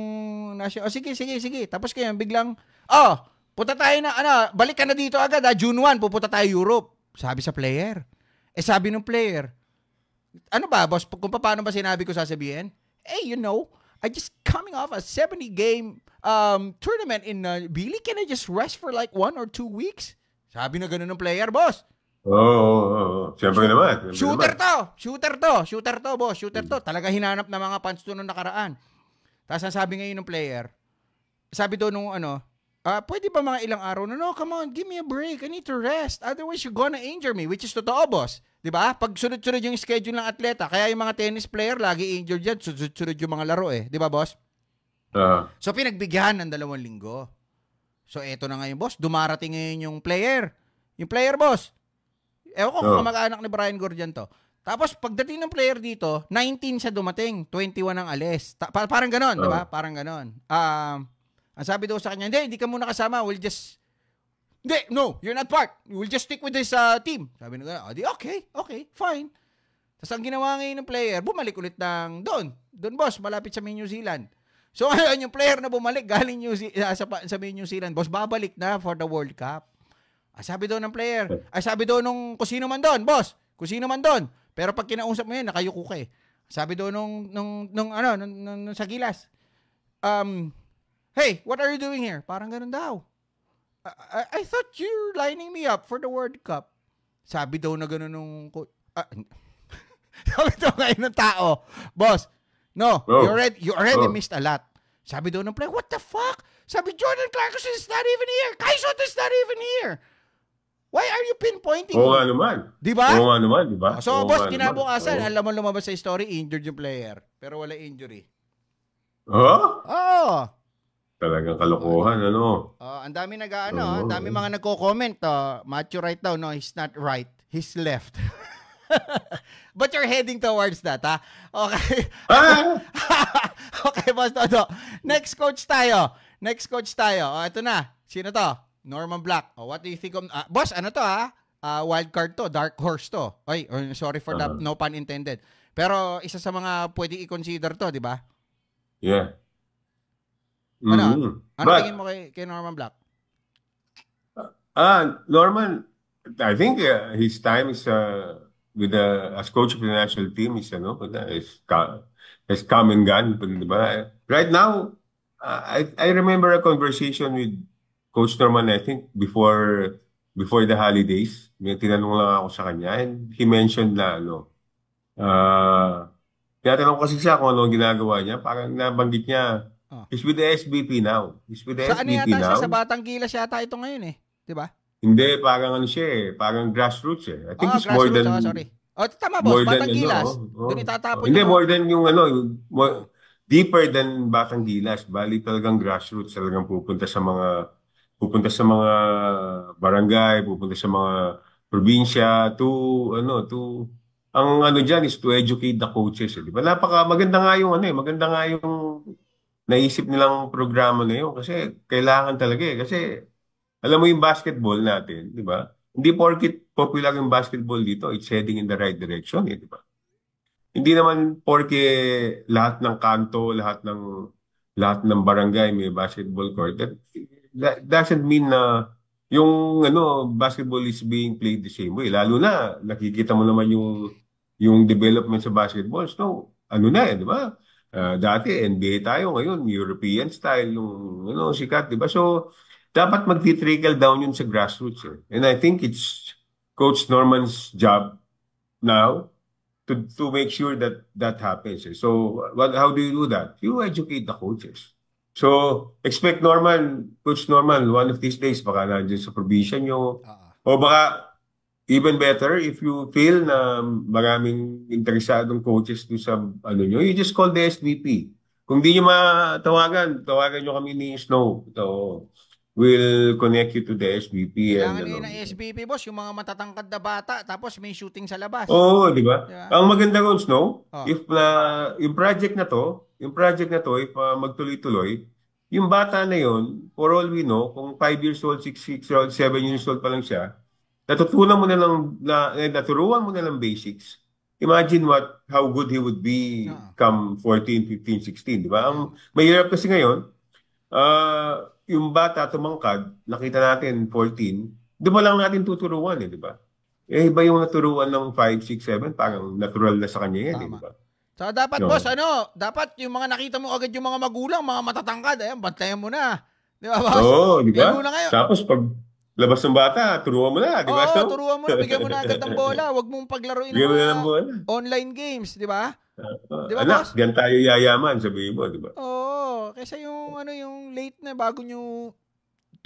Speaker 2: national, sige. Tapos kaya biglang, punta tayo na, balik ka na dito agad, June 1, pupunta tayo Europe. Sabi sa player. Sabi nung player, ano ba, boss, kung paano ba sinabi ko sasabihin? I just coming off a 70-game tournament in Bili. Can I just rest for like 1 or 2 weeks? Sabi na ganun ng player, boss.
Speaker 3: Siyempre naman.
Speaker 2: Shooter to, boss. Shooter to. Talaga hinanap na mga fans to nung nakaraan. Tapos sabi ngayon ng player, sabi doon nung pwede ba mga ilang araw na, no, come on, give me a break. I need to rest. Otherwise, you're gonna injure me. Which is totoo, boss. Diba? Pag sunod-sunod yung schedule ng atleta, kaya yung mga tennis player, lagi injured yan. Sunod-sunod yung mga laro Diba, boss? So, pinagbigyan ng 2 linggo. So, eto na ngayon, boss. Dumarating ngayon yung player. Yung player, boss. Ewan ko kung kamag-anak ni Brian Gordian to. Tapos, pagdating ng player dito, 19 siya dumating. 21 ang alis. Parang ganon, diba? Parang ganon. Ang sabi daw sa kanya, hindi ka muna kasama. We'll just... no, you're not part. We'll just stick with this team. Sabi nila, okay, fine. Tapos ang ginawa ngayon ng player, bumalik ulit ng doon, boss, malapit sa New Zealand. So, ngayon, yung player na bumalik galing sa New Zealand, boss, babalik na for the World Cup. Sabi daw ng player, sabi daw nung kusino man doon, boss, kusino man doon. Pero pag kinausap mo yan, nakayuko ka Sabi daw nung sa gilas, hey, what are you doing here? Parang ganun daw. I thought you're lining me up for the World Cup. Sabi daw na gano'n nung... sabi daw ngayon ng tao, boss, no, you already missed a lot. Sabi daw ng player, what the fuck? Sabi, Jordan Clarkson is not even here. Kaisot is not even here. Why are you pinpointing?
Speaker 3: Oo nga naman.
Speaker 2: Di ba?
Speaker 3: Oo nga naman, di ba?
Speaker 2: So,
Speaker 3: Oo
Speaker 2: boss,
Speaker 3: nga naman.
Speaker 2: kinabukasan,
Speaker 3: Oo.
Speaker 2: alam mo lumabas sa story, injured yung player. Pero wala injury.
Speaker 3: Oh?
Speaker 2: Oo.
Speaker 3: Talagang kalokohan, ano?
Speaker 2: Ang dami ang
Speaker 3: Oo.
Speaker 2: dami mga nagko-comment. Matthew right daw, no, he's not right. He's left. But you're heading towards that, ha? Okay.
Speaker 3: Ah!
Speaker 2: Okay, boss Dodo. Next coach tayo. Ito na. Sino to? Norman Black. What do you think of... boss, ano to, ha? Wild card to. Dark horse to. Ay, sorry for that. No pun intended. Pero isa sa mga pwede i-consider to, di ba?
Speaker 3: Yeah.
Speaker 2: Ano?
Speaker 3: Mhm.
Speaker 2: Ano tingin mo kay Norman Black?
Speaker 3: Norman, I think his time is as coach of the national team has come and gone, di ba? Right now, I remember a conversation with Coach Norman, I think before the holidays. May tinanong lang ako sa kanya and he mentioned na tinatanong ko kasi siya kung ano ang ginagawa niya. Parang nabanggit niya, he's with the SBP now.
Speaker 2: Saan yata siya? Sa Batanggilas yata ito ngayon eh. Di ba?
Speaker 3: Hindi, parang ano siya eh. Parang grassroots eh. I think it's more than...
Speaker 2: sorry. Tama boss, Batanggilas. Doon itatapon
Speaker 3: Hindi,
Speaker 2: yung...
Speaker 3: more than yung deeper than Batanggilas. Bali talagang grassroots. Talagang pupunta sa mga barangay, pupunta sa mga probinsya to ang diyan is to educate the coaches, di ba? Maganda nga yung naisip nilang programa na yun kasi kailangan talaga eh. Kasi alam mo yung basketball natin, di ba? Hindi porket popular yung basketball dito, it's heading in the right direction, di ba? Hindi naman porke lahat ng kanto, lahat ng barangay may basketball court. That doesn't mean na yung basketball is being played the same way. Lalo na nakikita mo naman yung development sa basketball. So, di ba? Dati NBA tayo, ngayon European style yung sikat, di ba? So, dapat mag-trickle down yun sa grassroots. And I think it's Coach Norman's job now to make sure that happens. So, how do you do that? You educate the coaches. So, expect Coach Norman, one of these days, baka nandiyan sa probinsya nyo. O baka, even better, if you feel na maraming interesadong coaches do sa nyo, you just call the SVP. Kung di nyo tawagan nyo kami ni Snow. So, we'll connect you to the SVP.
Speaker 2: Kailangan nyo ng SVP, boss, yung mga matatangkad na bata, tapos may shooting sa labas.
Speaker 3: Oo, di ba? Ang maganda ron, Snow, if yung project na to, if magtuloy-tuloy, yung bata na yun, for all we know, kung 5 years old, 6 years old, 7 years old pa lang siya, natutunan mo na lang, naturuan mo na lang basics. Imagine how good he would be come 14, 15, 16, di ba? Ang mahirap kasi ngayon, yung bata tumangkad, nakita natin 14, di ba lang natin tuturuan di ba? Iba yung naturuan ng 5, 6, 7, parang natural na sa kanya yan, di ba?
Speaker 2: So, dapat, boss, dapat yung mga nakita mo agad yung mga magulang, mga matatangkad, bantayan mo na. Di ba, boss?
Speaker 3: Oo, di ba? Tapos, pag labas ng bata, turuan mo na, di ba?
Speaker 2: Oo, turuan mo na, bigyan mo na agad ng bola. Huwag mong paglaruin ng online games, di ba? Di ba, boss?
Speaker 3: Diyan tayo yayaman, sabihin mo, di ba?
Speaker 2: Oo, kaysa yung late na bago nyo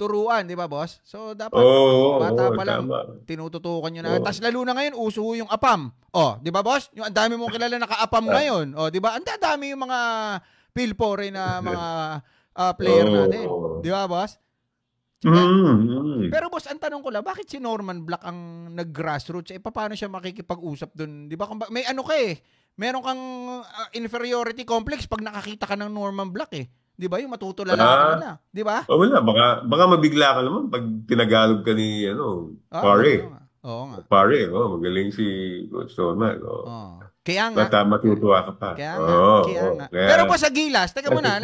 Speaker 2: turuan, di ba, boss? So, dapat bata pa lang, tinututukan nyo na. Tapos lalo na ngayon, uso yung APAM. Di ba, boss? Yung ang dami mong kilala naka-APAM ngayon. Di ba? Ang dami yung mga pilpore na mga player natin. Di ba, boss? Pero boss, ang tanong ko lang, bakit si Norman Black ang nag-grassroots? Paano siya makikipag-usap dun? Di ba? May meron kang inferiority complex pag nakakita ka ng Norman Black Di ba? Yung matutulala ka na. Di ba?
Speaker 3: Wala. Baka mabigla ka naman pag tinagalog ka ni Pare.
Speaker 2: Oo nga.
Speaker 3: Pare, magaling si Coach Norman.
Speaker 2: Kaya nga.
Speaker 3: Matutuwa ka pa.
Speaker 2: Kaya nga. Pero po sa Gilas, teka muna,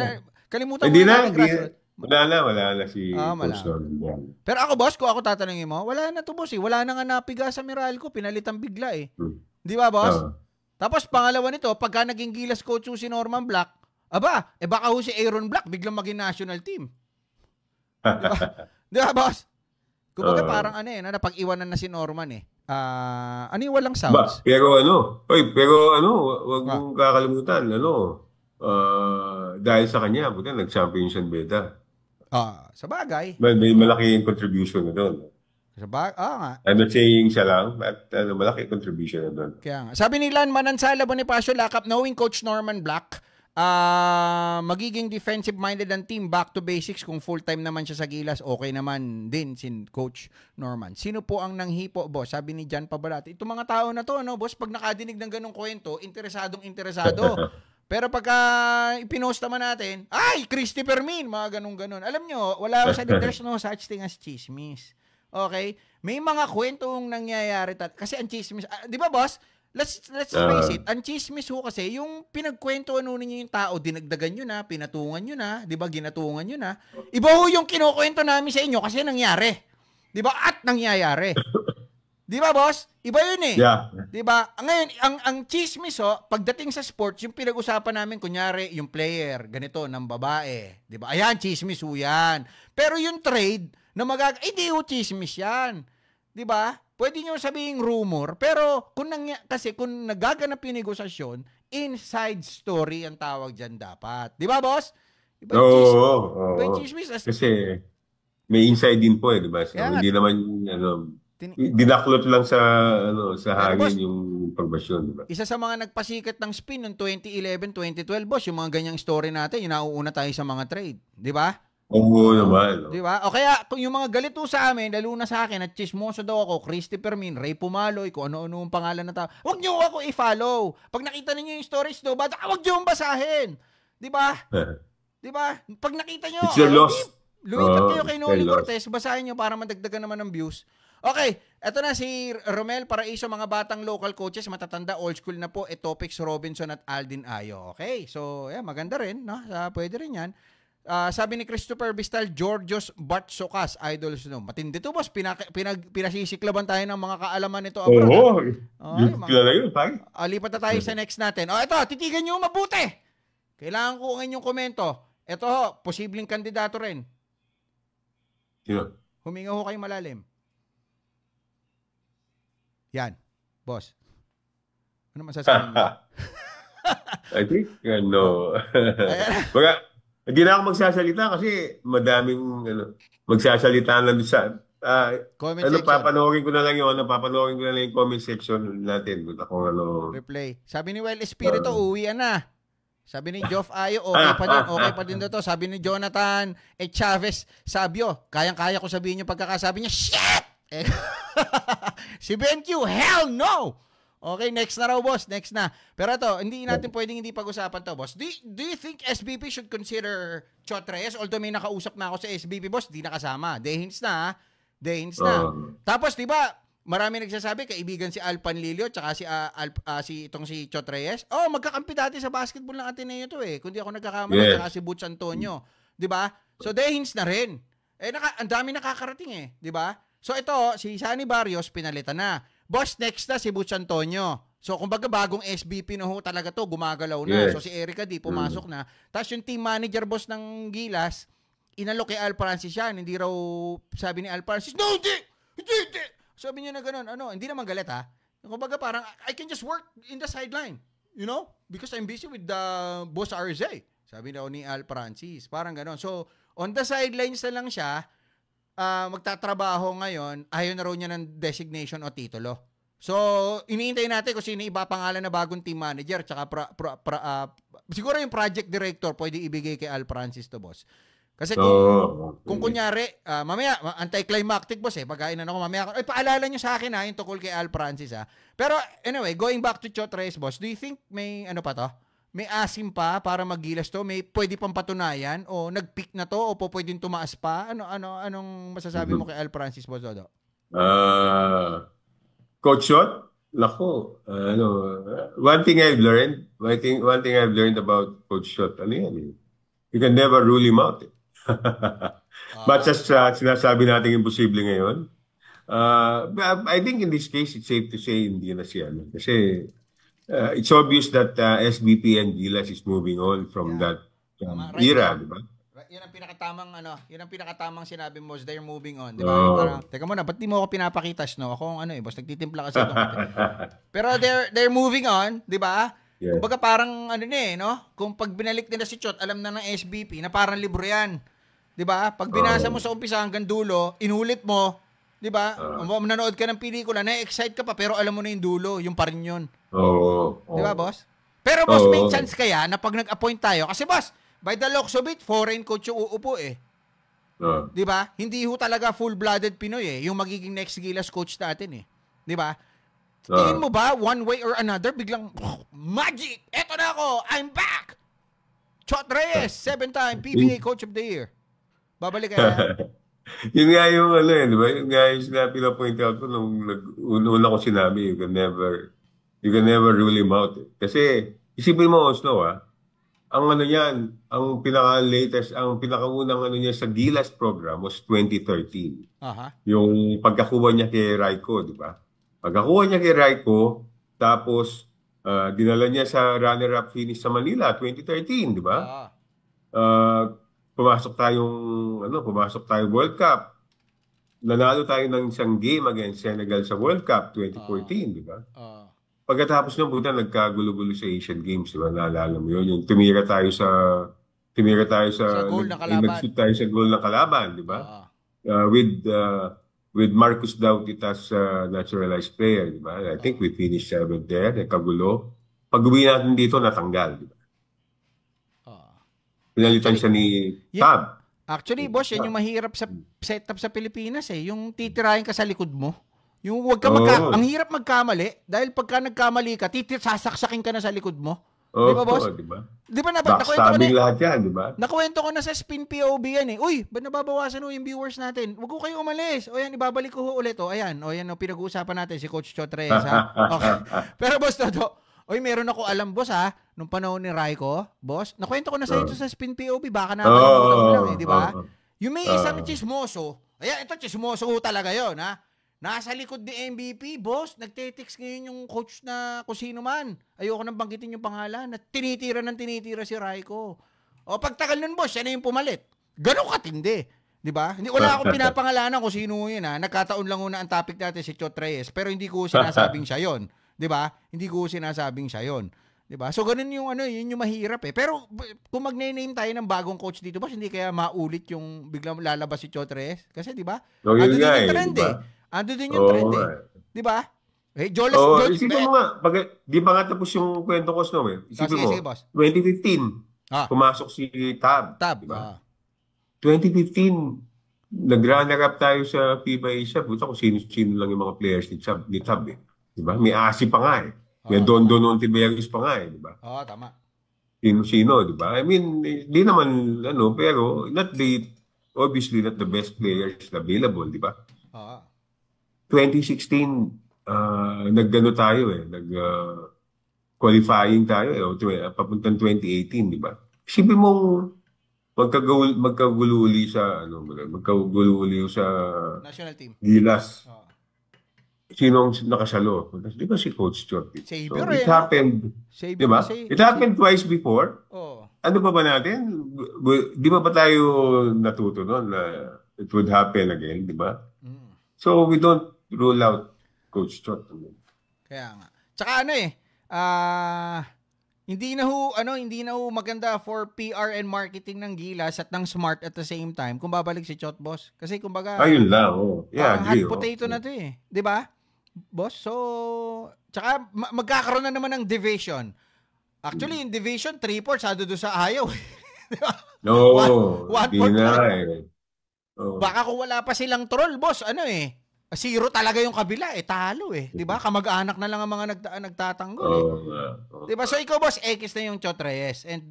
Speaker 2: kalimutan mo na grassroots.
Speaker 3: Wala na si Coach Norman.
Speaker 2: Pero ako, boss, kung ako tatanungin mo, wala na to, boss Wala na nga napiga sa Meralco, pinalitan bigla Di ba, boss? Tapos pangalawa nito, pagka naging Gilas coach si Norman Black, baka si Aaron Black biglang maging national team. Di ba, boss? Kumbaga parang napag-iwanan na si Norman yung walang sounds?
Speaker 3: Pero wag mong kakalimutan, dahil sa kanya, nag-champion siya beta.
Speaker 2: Sa bagay.
Speaker 3: May malaking contribution na doon.
Speaker 2: Nga.
Speaker 3: I'm not saying siya lang, but malaki contribution na doon.
Speaker 2: Kaya nga. Sabi ni Lan Manansala Bonifacio Lakap, knowing Coach Norman Black, magiging defensive-minded ang team, back to basics. Kung full-time naman siya sa Gilas, okay naman din si Coach Norman. Sino po ang nanghipo, boss? Sabi ni Jan Pabalati. Itong mga tao na to, no, boss, pag nakadinig ng ganong kwento, interesado. Pero pagka ipinost naman natin, ay, Christy Fermin, mga ganun-ganon. Alam nyo, there's no such thing as chismis. Okay? May mga kwentong nangyayari. Kasi ang chismis, di ba, boss? Let's face it, ang chismis ho kasi, yung pinagkwentuhan ninyo yung tao, dinagdagan nyo na, pinatungan nyo na, di ba, ginatungan nyo na. Iba ho yung kinukwento namin sa inyo kasi nangyari. Di ba? At nangyayari. Di ba, boss? Iba yun eh.
Speaker 3: Yeah.
Speaker 2: Di ba? Ngayon, ang chismis ho, pagdating sa sports, yung pinag-usapan namin, kunyari, yung player, ganito, ng babae. Di ba? Ayan, chismis ho yan. Pero yung trade, na di ho chismis yan. Di ba? Pwede nyo sabihing rumor, pero kung nagaganap yung negosasyon, inside story ang tawag dyan dapat. Di ba, boss? Iba yung chismis.
Speaker 3: Kasi may inside din po di ba? So, hindi naman, dinaklot lang sa hangin boss, yung pagbasyon, di ba?
Speaker 2: Isa sa mga nagpasikat ng spin noong 2011, 2012, boss, yung mga ganyang story natin, yung nauuna tayo sa mga trade. Di ba?
Speaker 3: Oo naman.
Speaker 2: Di ba? O kaya, kung yung mga galito sa amin, lalo na sa akin, at chismoso daw ako, Christy Fermin, Ray Pumaloy, kung ano-ano ang pangalan na tao, huwag nyo ako i-follow. Pag nakita niyo yung stories do, huwag nyo basahin. Di ba? Di ba? Pag nakita nyo,
Speaker 3: it's your loss.
Speaker 2: Lumipat kayo kay Noli Cortez, basahin nyo para madagdagan naman ng views. Okay, eto na si Romel Paraiso, mga batang local coaches, matatanda, old school na po, Etopix Robinson at Aldin Ayo. Okay, so maganda rin, no? Pwede rin yan. Sabi ni Christopher Bistal, Georgios Bartsokas, idols no. Matindi to, boss. Pinasisiklaban tayo ng mga kaalaman nito.
Speaker 3: Oo. Kilala yun, pag.
Speaker 2: Lipat na tayo sa next natin. Ito, titigan nyo mabuti. Kailangan ko ang inyong komento. Ito, posibleng kandidato rin.
Speaker 3: Sino?
Speaker 2: Huminga ho kayo malalim. Yan, boss. Ano masasabi mo?
Speaker 3: I think, hindi na ako magsasalita kasi madaming magsasalita na sa
Speaker 2: comment section.
Speaker 3: Papanoorin ko na lang yung comment section natin kung
Speaker 2: replay. Sabi ni Well Espiritu, uwian na. Sabi ni Joff Ayo, okay pa din to. Sabi ni Jonathan Chavez Sabio, kayang-kaya ko sabihin yung pagkakasabi niya, shit! Si BenQ, hell no! Okay, next na raw, boss. Next na. Pero ito, hindi natin pwedeng hindi pag-usapan to, boss. Do you think SBP should consider Chot Reyes? Although may nakausap na ako sa SBP, boss, di nakasama. Dehins na, ha? Tapos, di ba, marami nagsasabi, kaibigan si Al Panlilio, tsaka si Chot Reyes. Magkakampi dati sa basketball ng Ateneo to eh. Kundi ako nagkakamali, tsaka si Butch Antonio. Di ba? So, Dehins na rin. Ang dami nakakarating eh. Di ba? So, ito, si Sunny Barrios, pinalitan na. Boss, next na si Butch Antonio. So, kumbaga bagong SBP na ho talaga to, gumagalaw na. Yes. So, si Erica D, pumasok na. Tapos yung team manager, boss ng Gilas, inalok kay Al Francis yan. Hindi raw, sabi ni Al Francis, no, hindi! Sabi niya na ganun, hindi naman galit ha. Kumbaga parang, I can just work in the sideline. You know? Because I'm busy with the boss RZ. Sabi daw ni Al Francis. Parang ganun. So, on the sidelines na lang siya, magtatrabaho ngayon, ayaw na raw niya ng designation o titulo. So, iniintay natin kung sino iba pangalan na bagong team manager tsaka siguro yung project director pwede ibigay kay Al Francis to, boss. Kasi kung kunyari, mamaya, anticlimactic, boss pagkain na ako mamaya, paalala nyo sa akin yung tukol kay Al Francis Pero anyway, going back to Chot Reyes, boss, do you think may may asim pa para mag-Gilas to? May pwede pang patunayan? O nag-peak na to? O pwedeng tumaas pa? Anong masasabi mo kay Al Francis, boss Dodo?
Speaker 3: Coach Shot? Lako. One thing I've learned about Coach Shot, you can never rule him out. But just sinasabi natin imposible ngayon. I think in this case, it's safe to say hindi na siya. Kasi it's obvious that SBP and Gilas is moving on from that era, di ba?
Speaker 2: Yun ang pinakatamang sinabi mo, they're moving on, di ba? Parang, teka muna, ba't di mo ako pinapakita, no? Ako boss, nagtitimpla kasi ito. Pero they're moving on, di ba? Yeah. Kumbaga parang kung pag binalik nila si Chot, alam na ng SBP na parang libro yan. 'Di ba? Pag binasa mo sa umpisa hanggang dulo, inulit mo, Di ba?
Speaker 3: Ah.
Speaker 2: Nanood ka ng pelikula, na-excite ka pa, pero alam mo na yung dulo, yung pa rin yun.
Speaker 3: Oo.
Speaker 2: Di ba, boss? Pero, boss, may
Speaker 3: Oo.
Speaker 2: chance kaya na pag nag-appoint tayo, kasi, boss, by the looks of it, foreign coach yung uupo eh.
Speaker 3: Ah.
Speaker 2: Di ba? Hindi ho talaga full-blooded Pinoy eh, yung magiging next Gilas coach natin eh. Di ba? Tingin mo ba, one way or another, biglang, magic! Eto na ako! I'm back! Chot Reyes, 7-time PBA Coach of the Year. Babalik kaya?
Speaker 3: Yun nga yung ano di ba? Yun nga yung sinabi na point out ko nung una ko sinabi, you can never rule him out. Kasi, isipin mo, Osno, ang ano yan, ang pinaka-latest, ang pinakaunang ano niya sa Gilas program was 2013.
Speaker 2: Aha.
Speaker 3: Yung pagkakuha niya kay Raiko, di ba? Pagkakuha niya kay Raiko, tapos dinala niya sa runner-up finish sa Manila, 2013, di ba? Pumasok tayong World Cup. Nanalo tayo ng isang game against Senegal sa World Cup 2014, di ba? Pagkatapos ng puta, nagkagulo-gulo sa Asian Games, di ba? Naalala mo yun. Yung tumira tayo sa
Speaker 2: goal ng kalaban.
Speaker 3: Nag-shoot tayo sa goal ng kalaban, di ba? With Marcus Dautit as naturalized player, di ba? I think we finished 7th there, nagkagulo. Pag-uwi natin dito, natanggal, di ba? Pinalitan siya ni Tab.
Speaker 2: Actually, boss, yan yung mahirap sa setup sa Pilipinas eh. Yung titirahin ka sa likod mo. Yung wag ka ang hirap magkamali dahil pagka nagkamali ka, sasaksakin ka na sa likod mo. Di ba, boss?
Speaker 3: Di ba?
Speaker 2: Di ba nakwento ko na
Speaker 3: lahat yan, di ba?
Speaker 2: Nakwento ko na sa Spin POB yan eh. Uy, ba't nababawasan ho yung viewers natin? Huwag ko kayo umalis. O yan, ibabalik ko ho ulit. O ayan, pinag-uusapan natin si Coach Chot Reyes ha. Okay. Pero boss, meron ako alam, boss nung panahon ni Raiko, boss, nakwento ko na sa ito sa Spin POB, baka nakalimutan mo lang eh, di ba? Yung may isang chismoso, ayan, ito chismoso ho talaga yon ha. Nasa likod ni MVP, boss, nagte-text ngayon yung coach na kung sino man. Ayoko nang banggitin yung pangalan, na tinitira si Raiko. O pagtagal nun, boss, siya na yung pumalit. Ganun katindi. Di ba? Hindi wala akong pinapangalanan kung sino yun Nagkataon lang una ang topic natin si Chot Reyes, pero hindi ko sinasabing siya yon. 'Di ba? Hindi ko sinasabing siya 'yon. 'Di ba? So ganun yung yun yung mahirap eh. Pero kung magne-name tayo ng bagong coach dito, boss, hindi kaya maulit yung biglang lalabas si Chot Reyes? Kasi 'di ba? Ando din yung trend eh. Ando din yung trend eh. 'Di ba? Eh,
Speaker 3: isipin mo nga, di ba nga tapos yung kwento ko, Snow eh? Isipin mo, 2015, pumasok si Tab. Diba? 2015, nag-runner up tayo sa FIBA Asia. Buta kung sino-sino lang yung mga players ni Tab eh. Diba? May Asi pa nga eh. May Don Ontiveros pa nga eh. Diba?
Speaker 2: Tama.
Speaker 3: Sino-sino, diba? I mean, di naman, pero obviously not the best players available, diba? 2016, nag-ano tayo eh. Qualifying tayo eh. Papuntang 2018, diba? Isipin mong magkagululi sa
Speaker 2: national team.
Speaker 3: Gilas. Sinong nakasalo? Di ba si Coach Chot?
Speaker 2: Savior
Speaker 3: it happened. Di ba? It happened twice before. Ano pa ba natin? Di ba tayo natuto noon na it would happen again, di ba? So we don't rule out Coach Chot.
Speaker 2: Kaya nga. Tsaka hindi na ho maganda for PR and marketing ng Gilas at ng Smart at the same time kung babalik si Chot, boss. Kasi kumbaga,
Speaker 3: ayun lang, yeah,
Speaker 2: hot potato na 'to eh, 'di ba? Boss, so tsaka magkakaroon na naman ng division. Actually, yung division 3-4 sado do sa ayaw. Diba?
Speaker 3: No,
Speaker 2: di na eh. Baka kung wala pa silang troll, boss, 0 talaga yung kabila talo 'di ba? Kamag-anak na lang ang mga nagtatanggol eh. 'Di ba? So ikaw, boss, X na yung Chot Reyes and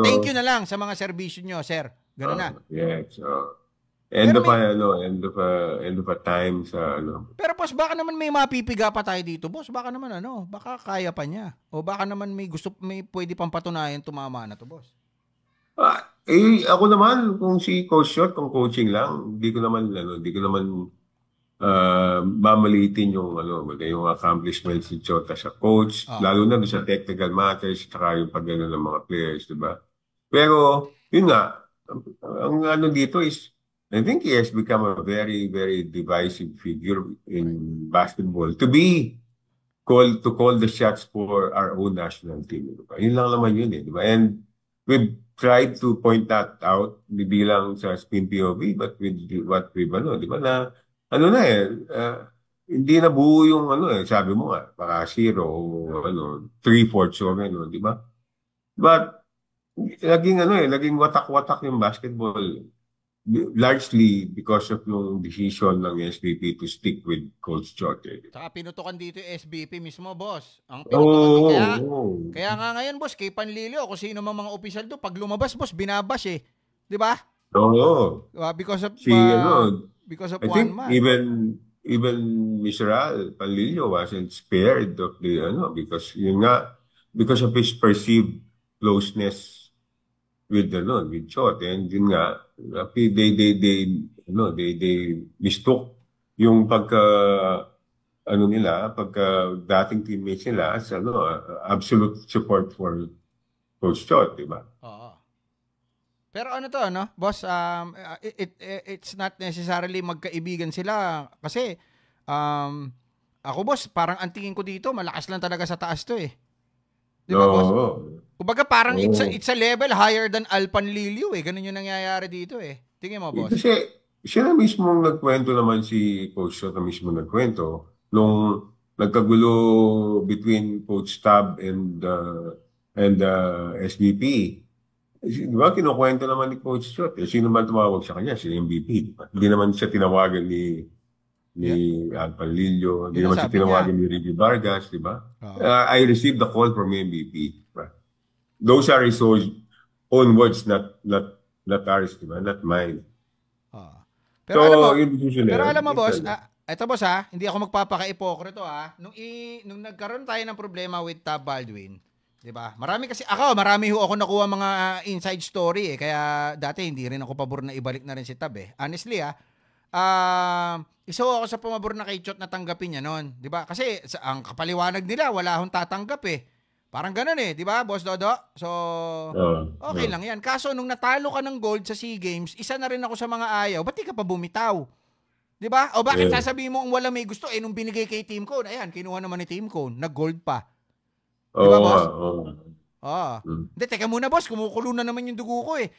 Speaker 2: thank you na lang sa mga serbisyo nyo, sir. Ganun na.
Speaker 3: Yes. End of a time sa
Speaker 2: Pero boss, baka naman may mapipiga pa tayo dito, boss. Baka naman baka kaya pa niya. O baka naman may pwede pang patunayan tumama na to, boss.
Speaker 3: Ako naman, kung si Coach Shot, kung coaching lang, hindi ko naman mamalitin yung accomplishments si Chot as a coach, lalo na sa technical matters, saka yung pagano ng mga players, di ba? Pero, yun nga, ang dito is, I think he has become a very, very divisive figure in basketball to call the shots for our own national team. Di ba? Yun lang naman yun di ba? And we've tried to point that out, hindi lang sa spin POV, but with what we've, di ba, na, hindi na buo yung, sabi mo nga, baka 0 o, 3/4 o gano'n, di ba? But, naging watak-watak yung basketball. Largely because of yung decision ng SBP to stick with Coach Chote.
Speaker 2: Saka pinutukan dito yung SBP mismo, boss. Ang pinutukan kaya nga ngayon, boss, kay Panlilio, kung sino mang mga opisyal do, pag lumabas, boss, binabash eh. Di ba?
Speaker 3: Oo.
Speaker 2: Because of
Speaker 3: I think
Speaker 2: one man.
Speaker 3: even Mr. Al Panlilio wasn't spared of the because of his perceived closeness with Chot, and yun nga they mistook yung pagka dating teammates nila as absolute support for Coach Chot, di ba?
Speaker 2: Oo. Pero boss, it's not necessarily magkaibigan sila kasi ako, boss, parang ang tingin ko dito malakas lang talaga sa taas to eh. Di ba, boss? Kumbaga parang it's a level higher than Al Panlilio eh. Ganun yung nangyayari dito eh. Tingin mo, boss?
Speaker 3: Kasi siya na mismo nagkwento naman, si Coach Shot na mismo nagkwento nung nagkagulo between Coach Tab and SBP. Di ba, kinukwento naman ni Coach Shot. Sino man tumawag sa kanya? Si MVP. Hindi naman siya tinawagan ni Al Panlilio. Hindi naman siya tinawagan ni Ricky Vargas, di ba? I received the call from MVP. Those are his own words, not ours, di ba? Not mine.
Speaker 2: Pero alam mo, boss, ito, boss, hindi ako magpapaka-ipokrito, nung nagkaroon tayo ng problema with Tab Baldwin, di ba? Marami ho ako nakuha mga inside story eh, kaya dati hindi rin ako pabor na ibalik na rin si Tab eh. Honestly, isa ako sa pumabor na kay Chot na tanggapin niya noon, di ba? Kasi ang kapaliwanag nila, wala akong tatanggap eh. Parang ganun eh, di ba, Boss Dodo? So, okay lang yan. Kaso, nung natalo ka ng gold sa SEA Games, isa na rin ako sa mga ayaw. Ba't di ka pa bumitaw? Di ba? O bakit sasabihin mo wala may gusto? Nung binigay kay Team Cone, ayan, kinuha naman ni Team Cone, nag-gold pa. Di ba, boss? Hindi, teka muna, boss. Kumukulo na naman yung dugo ko eh.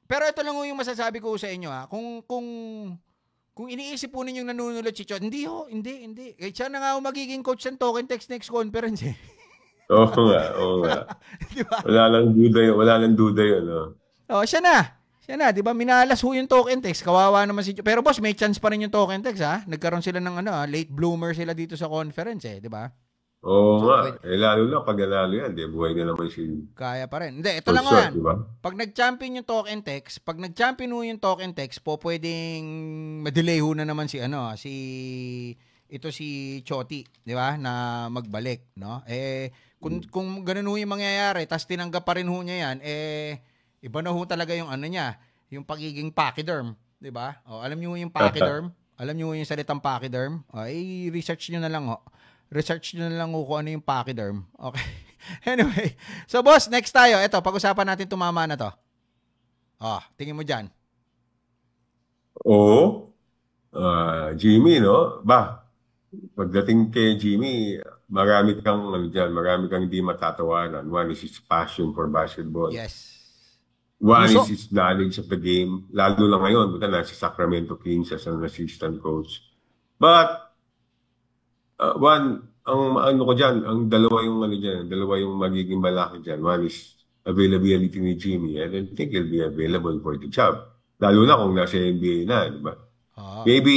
Speaker 2: Pero ito lang yung masasabi ko sa inyo, Kung iniisip po ninyong nanunulot si Chot, hindi. Kahit siya na nga magiging coach ng Token Text next conference eh.
Speaker 3: Oo nga. Diba? Wala lang duda yun.
Speaker 2: Siya na, di ba? Minalas ho yung Token Text. Kawawa naman si Chot. Pero boss, may chance pa rin yung Token Text, Nagkaroon sila ng late bloomer sila dito sa conference eh, di ba?
Speaker 3: Oo nga. Lalo na pag nanalo yan, buhay na naman si...
Speaker 2: Kaya pa rin. Hindi, ito lang nga. Diba? Pag nag-champion yung Token Text, po pwedeng ma-delay ho na naman si Choti, di ba? Na magbalik, no? Kung ganun ho yung mangyayari, tas tinanggap pa rin ho niya yan, iba na ho talaga yung niya, yung pagiging pachyderm, di ba? Alam niyo yung pachyderm? Alam niyo yung salitang pachyderm? I-research niyo na lang ho. Research nyo na lang kung ano yung pachyderm. Okay. Anyway. So, boss, next tayo. Ito, pag-usapan natin tumama na to. Tingin mo dyan.
Speaker 3: Jimmy, no? Pagdating kay Jimmy, marami kang hindi matatawanan. One is his passion for basketball.
Speaker 2: Yes.
Speaker 3: One is his knowledge of the game. Lalo lang ngayon, nasa Sacramento Kings as an assistant coach. But, ang dalawa yung magiging malaki dyan. One is availability ni Jimmy. I don't think he'll be available for the job. Lalo na kung nasa NBA na, di ba? Maybe,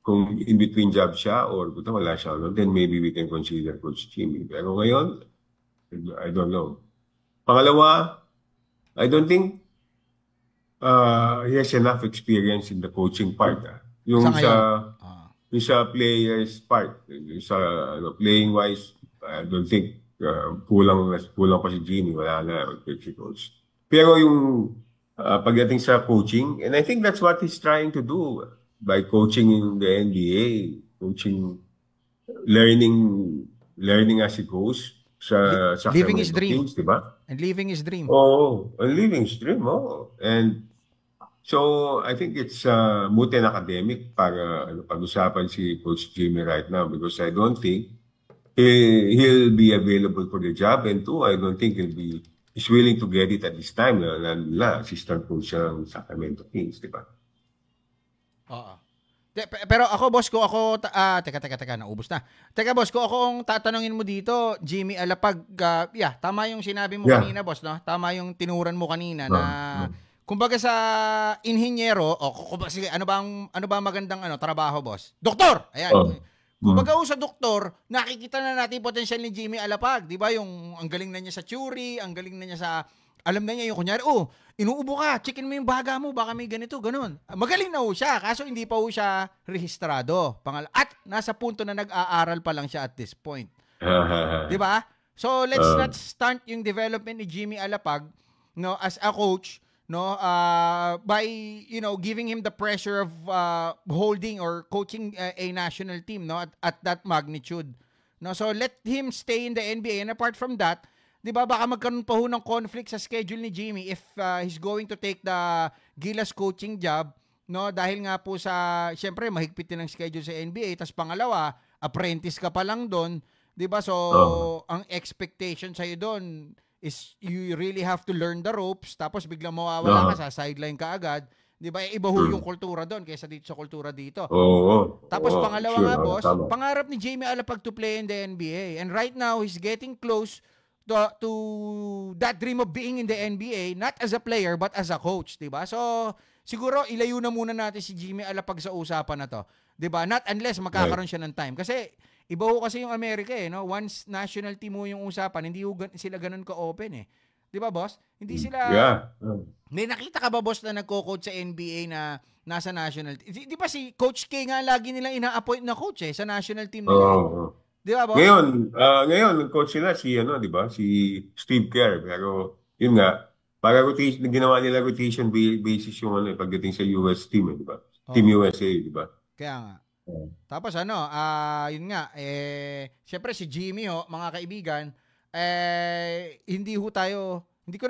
Speaker 3: kung in between job siya or wala siya, then maybe we can consider Coach Jimmy. Pero ngayon, I don't know. Pangalawa, I don't think he has enough experience in the coaching part. Yung sa players part, sa playing wise, I don't think kulang pa si Jimmy, wala na si coach. Pero yung pagdating sa coaching, and I think that's what he's trying to do by coaching in the NBA, learning as he goes sa
Speaker 2: living his dream,
Speaker 3: diba?
Speaker 2: And living his dream.
Speaker 3: Living his dream, and so, I think it's moot and academic para pag-usapan si Coach Jimmy right now because I don't think he'll be available for the job, and two, I don't think he'll be is willing to get it at this time na assistant coach siya ng Sacramento Kings, di ba?
Speaker 2: Oo. Pero ako, boss ko, teka, naubos na. Teka, boss ko, ako ang tatanungin mo dito, Jimmy Alapag, tama yung sinabi mo kanina, boss, no? Tama yung tinuran mo kanina na, kumbaga sa inhinyero, sige, ano ba magandang trabaho, boss? Doktor! Ayan. Kumbaga sa doktor, nakikita na natin yung potential ni Jimmy Alapag, di ba? Yung ang galing na niya sa theory, ang galing na niya sa, alam na niya yung kunyari, inuubo ka, checkin mo yung baga mo, baka may ganito, ganun. Magaling na siya, kaso hindi pa siya rehistrado. At nasa punto na nag-aaral pa lang siya at this point. Di ba? So, let's start yung development ni Jimmy Alapag, no, as a coach, no, by, giving him the pressure of holding or coaching a national team, no, at that magnitude. No, so let him stay in the NBA, and apart from that, 'di ba, baka magkaroon pa ho ng conflict sa schedule ni Jimmy if he's going to take the Gilas coaching job, no, dahil nga po sa syempre mahigpit din ang schedule sa NBA, tas pangalawa, apprentice ka pa lang doon, 'di ba? So ang expectation sa iyo doon is you really have to learn the ropes, tapos biglang mawawala ka, sa sideline ka agad, 'di ba? Iba ho yung kultura doon kaysa dito sa kultura dito. Tapos pangalawa nga, boss, pangarap ni Jimmy Alapag to play in the NBA, and right now he's getting close to that dream of being in the NBA, not as a player but as a coach, 'di ba? So siguro ilayo na muna natin si Jimmy Alapag sa usapan na 'to, 'di ba? Not unless magkakaroon siya ng time, kasi iba ho kasi yung Amerika, no? Once national team mo yung usapan, hindi sila ganun ka-open, 'di ba, boss? Hindi sila. May nakita ka ba, boss, na nagko-coach sa NBA na nasa national team? Di ba si Coach K nga lagi nilang ina-appoint na coach sa national team nila? Di ba, boss?
Speaker 3: Ngayon, coach sila di ba? Si Steve Kerr. Pero, yun nga, para rotation, ginawa nila rotation basis yung pagdating sa US team, di ba? Team USA, di ba?
Speaker 2: Kaya nga. Tapos yun nga, syempre si Jimmy, mga kaibigan, hindi ko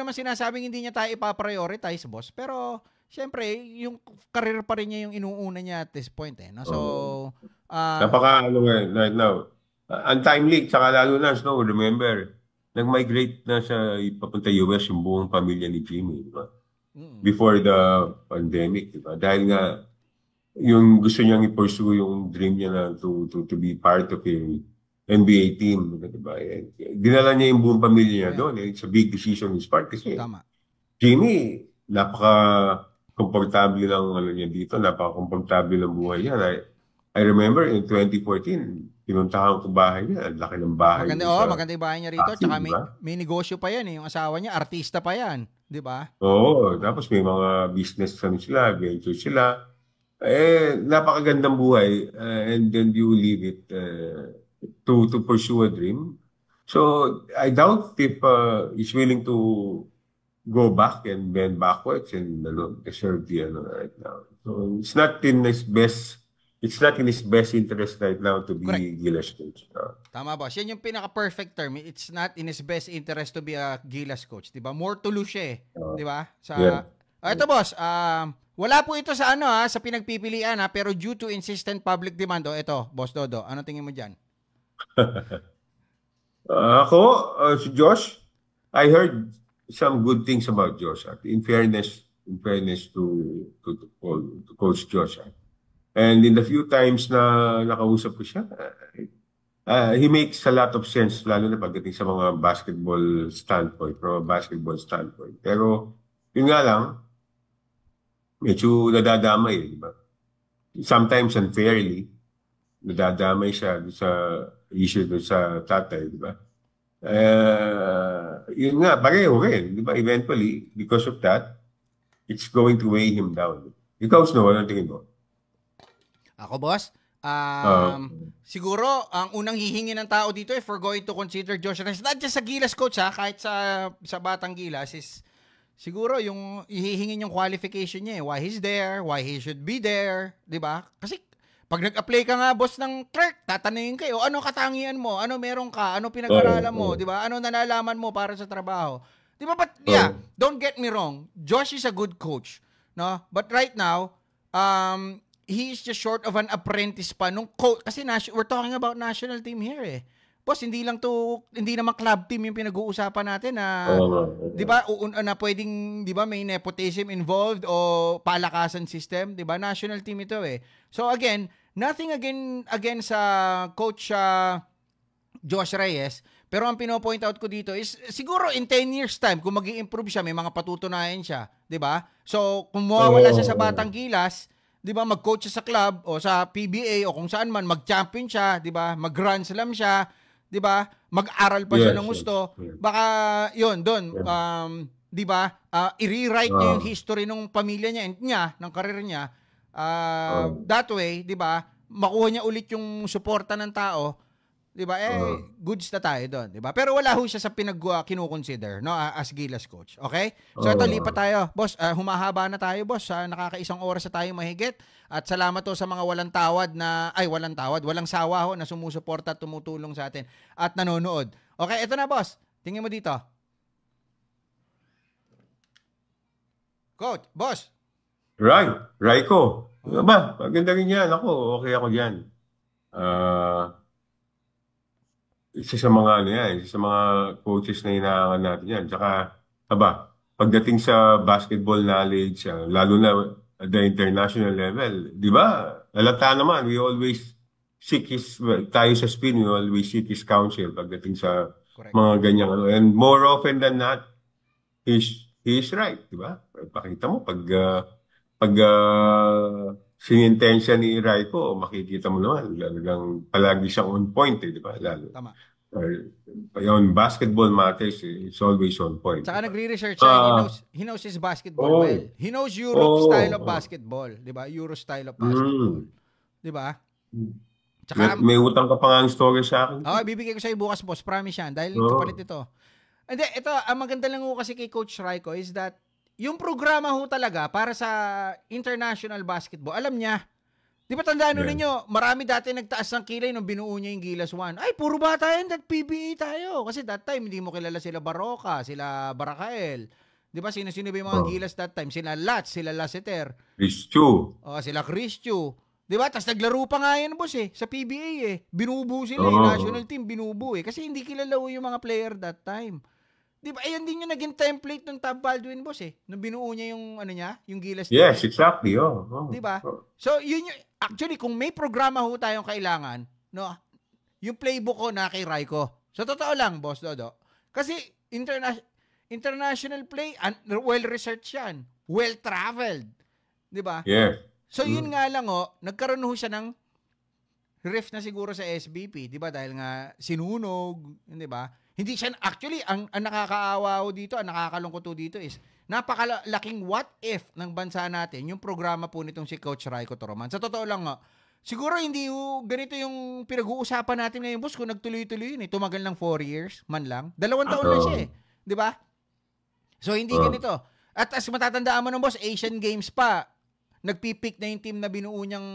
Speaker 2: naman sinasabing hindi niya tayo ipaprioritize, boss. Pero, syempre, yung career pa rin niya yung inuuna niya at this point, no? So,
Speaker 3: right now, untimely, tsaka lalo na, remember, nag-migrate na sa papunta US yung buong pamilya ni Jimmy, di ba? Before the pandemic, di ba? Dahil nga, yung gusto niyang i-pursue yung dream niya na to be part of a NBA team, di ba? Dinala niya yung buong pamilya niya doon. It's a big decision on his part kasi Jimmy, napaka-komportable ng niya dito, napaka-komportable ng buhay niya. I remember in 2014, pinuntahan ko bahay niya. Ang laki ng bahay.
Speaker 2: Maganda yung bahay niya rito. Tsaka may negosyo pa yan. Yung asawa niya, artista pa yan. Di ba?
Speaker 3: Oo. Tapos may mga business sila, venture sila. Napakagandang buhay. And then you leave it to pursue a dream. So, I doubt if he's willing to go back and bend backwards and deserve the right now. So, it's not in his best interest right now to be Gilas coach.
Speaker 2: Tama, boss. Yan yung pinaka-perfect term. It's not in his best interest to be a Gilas coach. Diba? More to lose siya, diba? Ito, boss. Wala po ito sa sa pinagpipilian, pero due to insistent public demand, ito, Boss Dodo, ano tingin mo dyan?
Speaker 3: Si Josh, I heard some good things about Josh. In fairness to Coach Josh. And in the few times na nakausap ko siya, he makes a lot of sense, lalo na pagdating sa mga basketball standpoint. Pero, yun nga lang, medyo nadadamay, di ba? Sometimes unfairly, nadadamay siya sa issue sa tatay, di ba? Yun nga, pareho rin, di ba? Eventually, because of that, it's going to weigh him down. Ikaw, Snow, anong tingin mo?
Speaker 2: Ako, boss? Siguro, ang unang hihingi ng tao dito, if we're going to consider Josh Reyes, not just sa Gilas coach, kahit sa Batang Gilas, is siguro yung hihingin yung qualification niya, why he's there, why he should be there, di ba? Kasi pag nag-apply ka nga, boss, ng clerk, tatanungin kayo, ano katangian mo, ano meron ka, ano pinag-aralan mo, di ba? Ano nalalaman mo para sa trabaho? Di ba? But don't get me wrong, Josh is a good coach, no? But right now, he's just short of an apprentice pa nung coach, kasi we're talking about national team here, boss, hindi naman club team yung pinag-uusapan natin na,
Speaker 3: Oo.
Speaker 2: 'di ba, na pwedeng, 'di ba, may nepotism involved o palakasan system, 'di ba? National team ito eh. So again, nothing against sa coach Josh Reyes, pero ang pino-point out ko dito is siguro in 10 years time kung magi-improve siya, may mga patutunayan siya, 'di ba? So kung mawawala siya sa Batang Gilas, 'di ba, mag-coach siya sa club o sa PBA o kung saan man, mag-champion siya, 'di ba? Mag-Grand Slam siya, 'di ba? Mag-aral pa siya ng gusto. Baka 'yon doon, 'di ba? I-rewrite niya yung history ng pamilya niya, ng career niya. That way, 'di ba? Makuha niya ulit yung suporta ng tao, 'di ba? Goods na tayo doon, 'di ba? Pero wala ho siya sa kino-consider, no, as Gilas coach. Okay? So ito, lipat tayo. Boss, humahaba na tayo, boss. Nakakaisang oras na tayo mahigit. At salamat to sa mga walang sawa ho na sumusuporta at tumutulong sa atin at nanonood. Okay, ito na, boss. Tingin mo dito. Coach, boss.
Speaker 3: Right. Raiko. Ba, maganda rin yan. Ako, okay ako dyan. Isa sa mga isa sa mga coaches na hinahangan natin yan. Tsaka, pagdating sa basketball knowledge, lalo na at the international level, di ba? Halata naman, we always tayo sa spin, we always seek his counsel pagdating sa mga ganyang ano. And more often than not, he is right, di ba? Pakita mo, pag sinintensya ni Raiko, makikita mo naman, talagang palagi siyang on point, di ba? Lalo.
Speaker 2: Tama.
Speaker 3: Yung basketball matters, it's always on point.
Speaker 2: Saka nagre-research siya, he knows his basketball well. He knows Europe style of basketball, 'di ba? Euro style of basketball. 'Di ba?
Speaker 3: Tsaka may utang ka pa nga ang story sa akin.
Speaker 2: Bibigay ko sa iyo bukas, boss. Promise yan dahil kapalit ito. Hindi, ito ang maganda lang ho kasi kay Coach Raiko is that yung programa ho talaga para sa international basketball, alam niya. Di ba tandaan ninyo, marami dati nagtaas ng kilay nung binuo niya yung Gilas 1. Ay, puro bata yan, that PBA tayo. Kasi that time, hindi mo kilala sila Baroka, sila Barakael. Di ba, sino-sino ba yung mga Gilas that time? Sila Lats, sila Laseter.
Speaker 3: Christiu.
Speaker 2: Sila Christiu. Di ba? Tapos naglaro pa nga yan, boss sa PBA Binubuo sila national team, binubuo Kasi hindi kilala yung mga player that time. Di ba? Ayan din yung naging template ng Tab Baldwin, boss Nung binuo niya yung, yung Gilas.
Speaker 3: Yes, exactly.
Speaker 2: Di ba? So, yun yung, actually, kung may programa ho tayong kailangan, no, yung playbook ko na kay Raiko. So, totoo lang, boss Dodo. Kasi, international play, well-researched yan. Well-traveled. Di ba?
Speaker 3: Yeah.
Speaker 2: So, yun nga lang, nagkaroon ho siya ng rift na siguro sa SBP, di ba? Dahil nga sinunog, di ba? Hindi siya, actually, ang nakakaawa ho dito, ang nakakalungkot ho dito is, napakalaking what if ng bansa natin, yung programa po nitong si Coach Raiko Toroman. Sa totoo lang siguro hindi ganito yung pinag-uusapan natin ngayon, boss, kung nagtuloy-tuloy yun tumagal ng 4 years, man lang. 2 taon lang siya di ba? So, hindi ganito. At as matatandaan mo ng boss, Asian Games pa, nagpipick na yung team na binuo niyang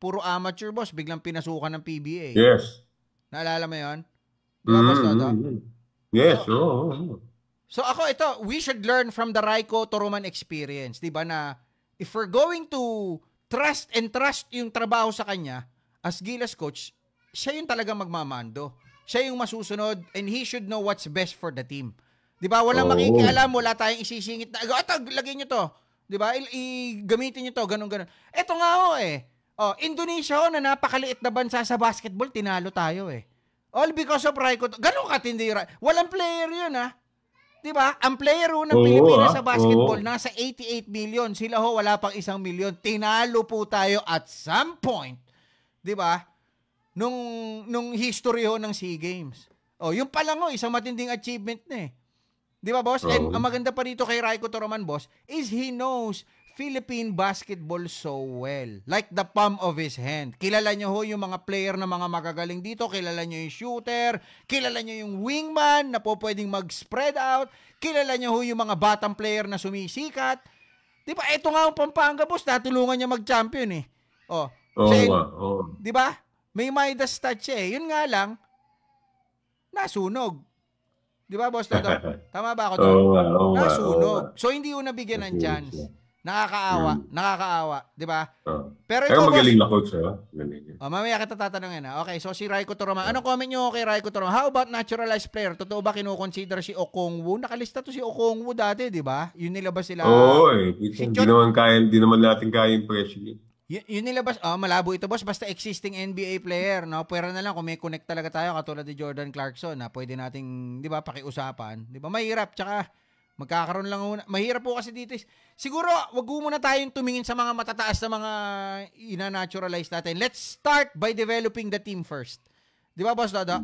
Speaker 2: puro amateur, boss, biglang pinasukan ng PBA.
Speaker 3: Yes.
Speaker 2: Naalala mo yun? Di ba, boss Dodo?
Speaker 3: Yes,
Speaker 2: So ako we should learn from the Raiko Toroman experience, 'di ba, na if we're going to trust yung trabaho sa kanya as Gilas coach, siya yung talaga magmamando. Siya yung masusunod and he should know what's best for the team. 'Di ba? Walang makikialam, wala tayong isisingit na, lagay niyo to. 'Di ba? Gamitin niyo to, ganun. Ito nga Indonesia na napakaliit na bansa sa basketball, tinalo tayo All because of Raiko. Ganun katindi. Walang player yun Diba? Ang player ng Pilipinas sa basketball, nasa 88 million. Sila wala pang 1 million. Tinalo po tayo at some point. Diba? Nung history ng SEA Games. Yung pala isang matinding achievement na Diba, boss? And ang maganda pa rito kay Raiko Toroman, boss, is he knows Philippine basketball so well. Like the palm of his hand. Kilala niyo yung mga player na mga magagaling dito. Kilala niyo yung shooter. Kilala niyo yung wingman na pwedeng mag-spread out. Kilala niyo yung mga batang player na sumisikat. Di ba? Ito nga ang Pampanga, boss. Natulungan niya mag-champion Di ba? May Midas touch Yun nga lang, nasunog. Di ba, boss Toto? Tama ba ako doon? Nasunog. So, hindi nabigyan ng chance. Nakakaawa. Nakakaawa. Di ba? Pero
Speaker 3: Pero
Speaker 2: ito,
Speaker 3: magaling
Speaker 2: boss.
Speaker 3: na coach, Galing.
Speaker 2: Mamaya kita tatanungin na. Okay, so si Raiko Toroman. Anong comment nyo kay Raiko Toroman? How about naturalized player? Totoo ba kinukonsider si Okongwu? Nakalista to si Okongwu dati, di ba? Yun nilabas sila.
Speaker 3: Oo,
Speaker 2: Si
Speaker 3: Di naman natin kaya yung pressure.
Speaker 2: Yun nilabas. Malabo ito, boss. Basta existing NBA player, no? Pwera na lang kung may connect talaga tayo katulad ni Jordan Clarkson na pwede nating, di ba, pakiusapan. Di ba? Mahirap. Tsaka, magkakaroon lang muna. Mahirap po kasi dito. Siguro, wag muna tayong tumingin sa mga matataas na mga ina-naturalize natin. Let's start by developing the team first. Di ba, Boss Dodo?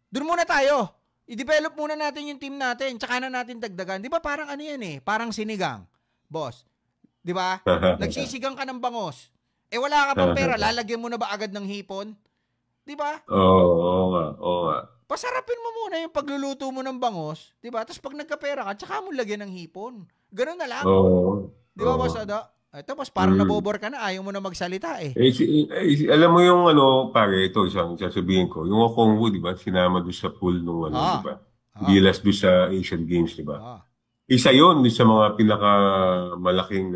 Speaker 2: Doon muna tayo. I-develop muna natin yung team natin. Tsaka na natin dagdagan. Di ba parang ano yan eh? Parang sinigang. Boss. Di ba? Nagsisigang ka ng bangos. Wala ka pang pera. Lalagyan mo na ba agad ng hipon? Di ba?
Speaker 3: Oo nga.
Speaker 2: Pasarapin mo muna yung pagluluto mo ng bangos, 'di ba? Tapos pag nagkapera ka, tsaka mo lagyan ng hipon. Ganun na lang.
Speaker 3: Oo.
Speaker 2: 'Di ba, Boss Dodo? Ito, boss, parang nabobor ka na, ayaw mo na magsalita eh.
Speaker 3: Alam mo yung pare, ito isang sasabihin ko. Yung Okongwu, di ba? Sinama doon sa pool nung di ba? Gilas doon sa Asian Games, di ba? Isa yun sa mga pinakamalaking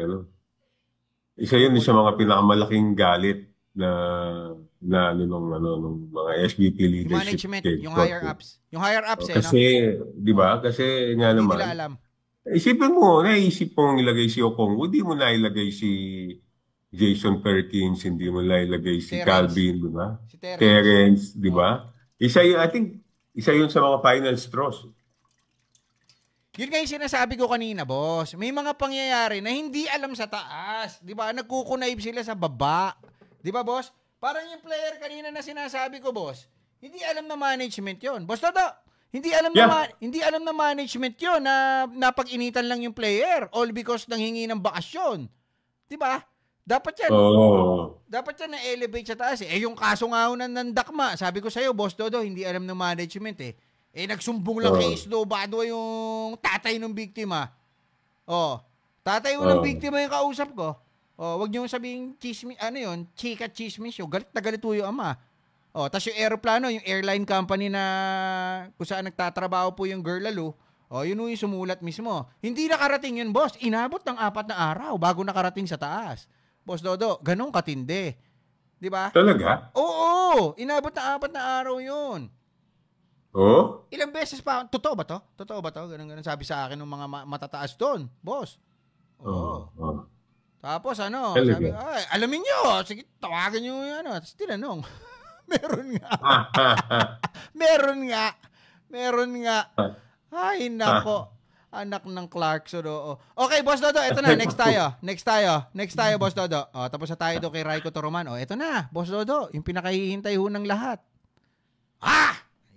Speaker 3: isa yun sa mga pinakamalaking galit nung mga SBP leadership.
Speaker 2: Management, yung higher ups. Yung higher ups
Speaker 3: Kasi, di ba? Kasi nga
Speaker 2: hindi
Speaker 3: naman,
Speaker 2: nila alam.
Speaker 3: isipin mo, naisip mong ilagay si Okongwu, di mo na ilagay si Jason Perkins, hindi mo na ilagay si
Speaker 2: Terrence.
Speaker 3: Calvin, di ba?
Speaker 2: Si Terrence.
Speaker 3: Terrence, di ba? I think, isa yun sa mga final straws.
Speaker 2: Yun nga yung sinasabi ko kanina, boss. May mga pangyayari na hindi alam sa taas. Di ba? Nagkukunaib sila sa baba. Di ba, boss? Parang yung player kanina na sinasabi ko, boss. Hindi alam na management yon. Boss Dodo, hindi alam na management yon na napag-initan lang yung player all because nang hingi ng bakasyon. 'Di ba? Dapat yan. Dapat yan na-elevate sa taas eh. Yung kaso nga ho ng dakma, sabi ko sa'yo, Boss Dodo, hindi alam ng management eh. Nagsumbong lang kay Isdo Badwa yung tatay ng biktima. Tatay mo ng biktima yung kausap ko. Wag niyo sabihin chismis, chika chismis yung galit na galit yung ama. Tas yung aeroplano, yung airline company na kung saan nagtatrabaho po yung girl lalo, yun yung sumulat mismo. Hindi nakarating yun, boss. Inabot ng 4 na araw bago nakarating sa taas. Boss Dodo, ganun katindi. Di ba?
Speaker 3: Talaga?
Speaker 2: Oo, inabot ng 4 na araw yun. Ilang beses pa. Totoo ba to? Ganun sabi sa akin ng mga matataas doon, boss. Tapos sabi, alamin nyo, sige, tawagan nyo yung Tapos tinanong, meron nga. Ay, nako. Anak ng Clarkson, Okay, Boss Dodo, eto na, next tayo, Boss Dodo. Tapos na tayo kay Raiko Toroman. Eto na, Boss Dodo, yung pinakahihintay ho ng lahat.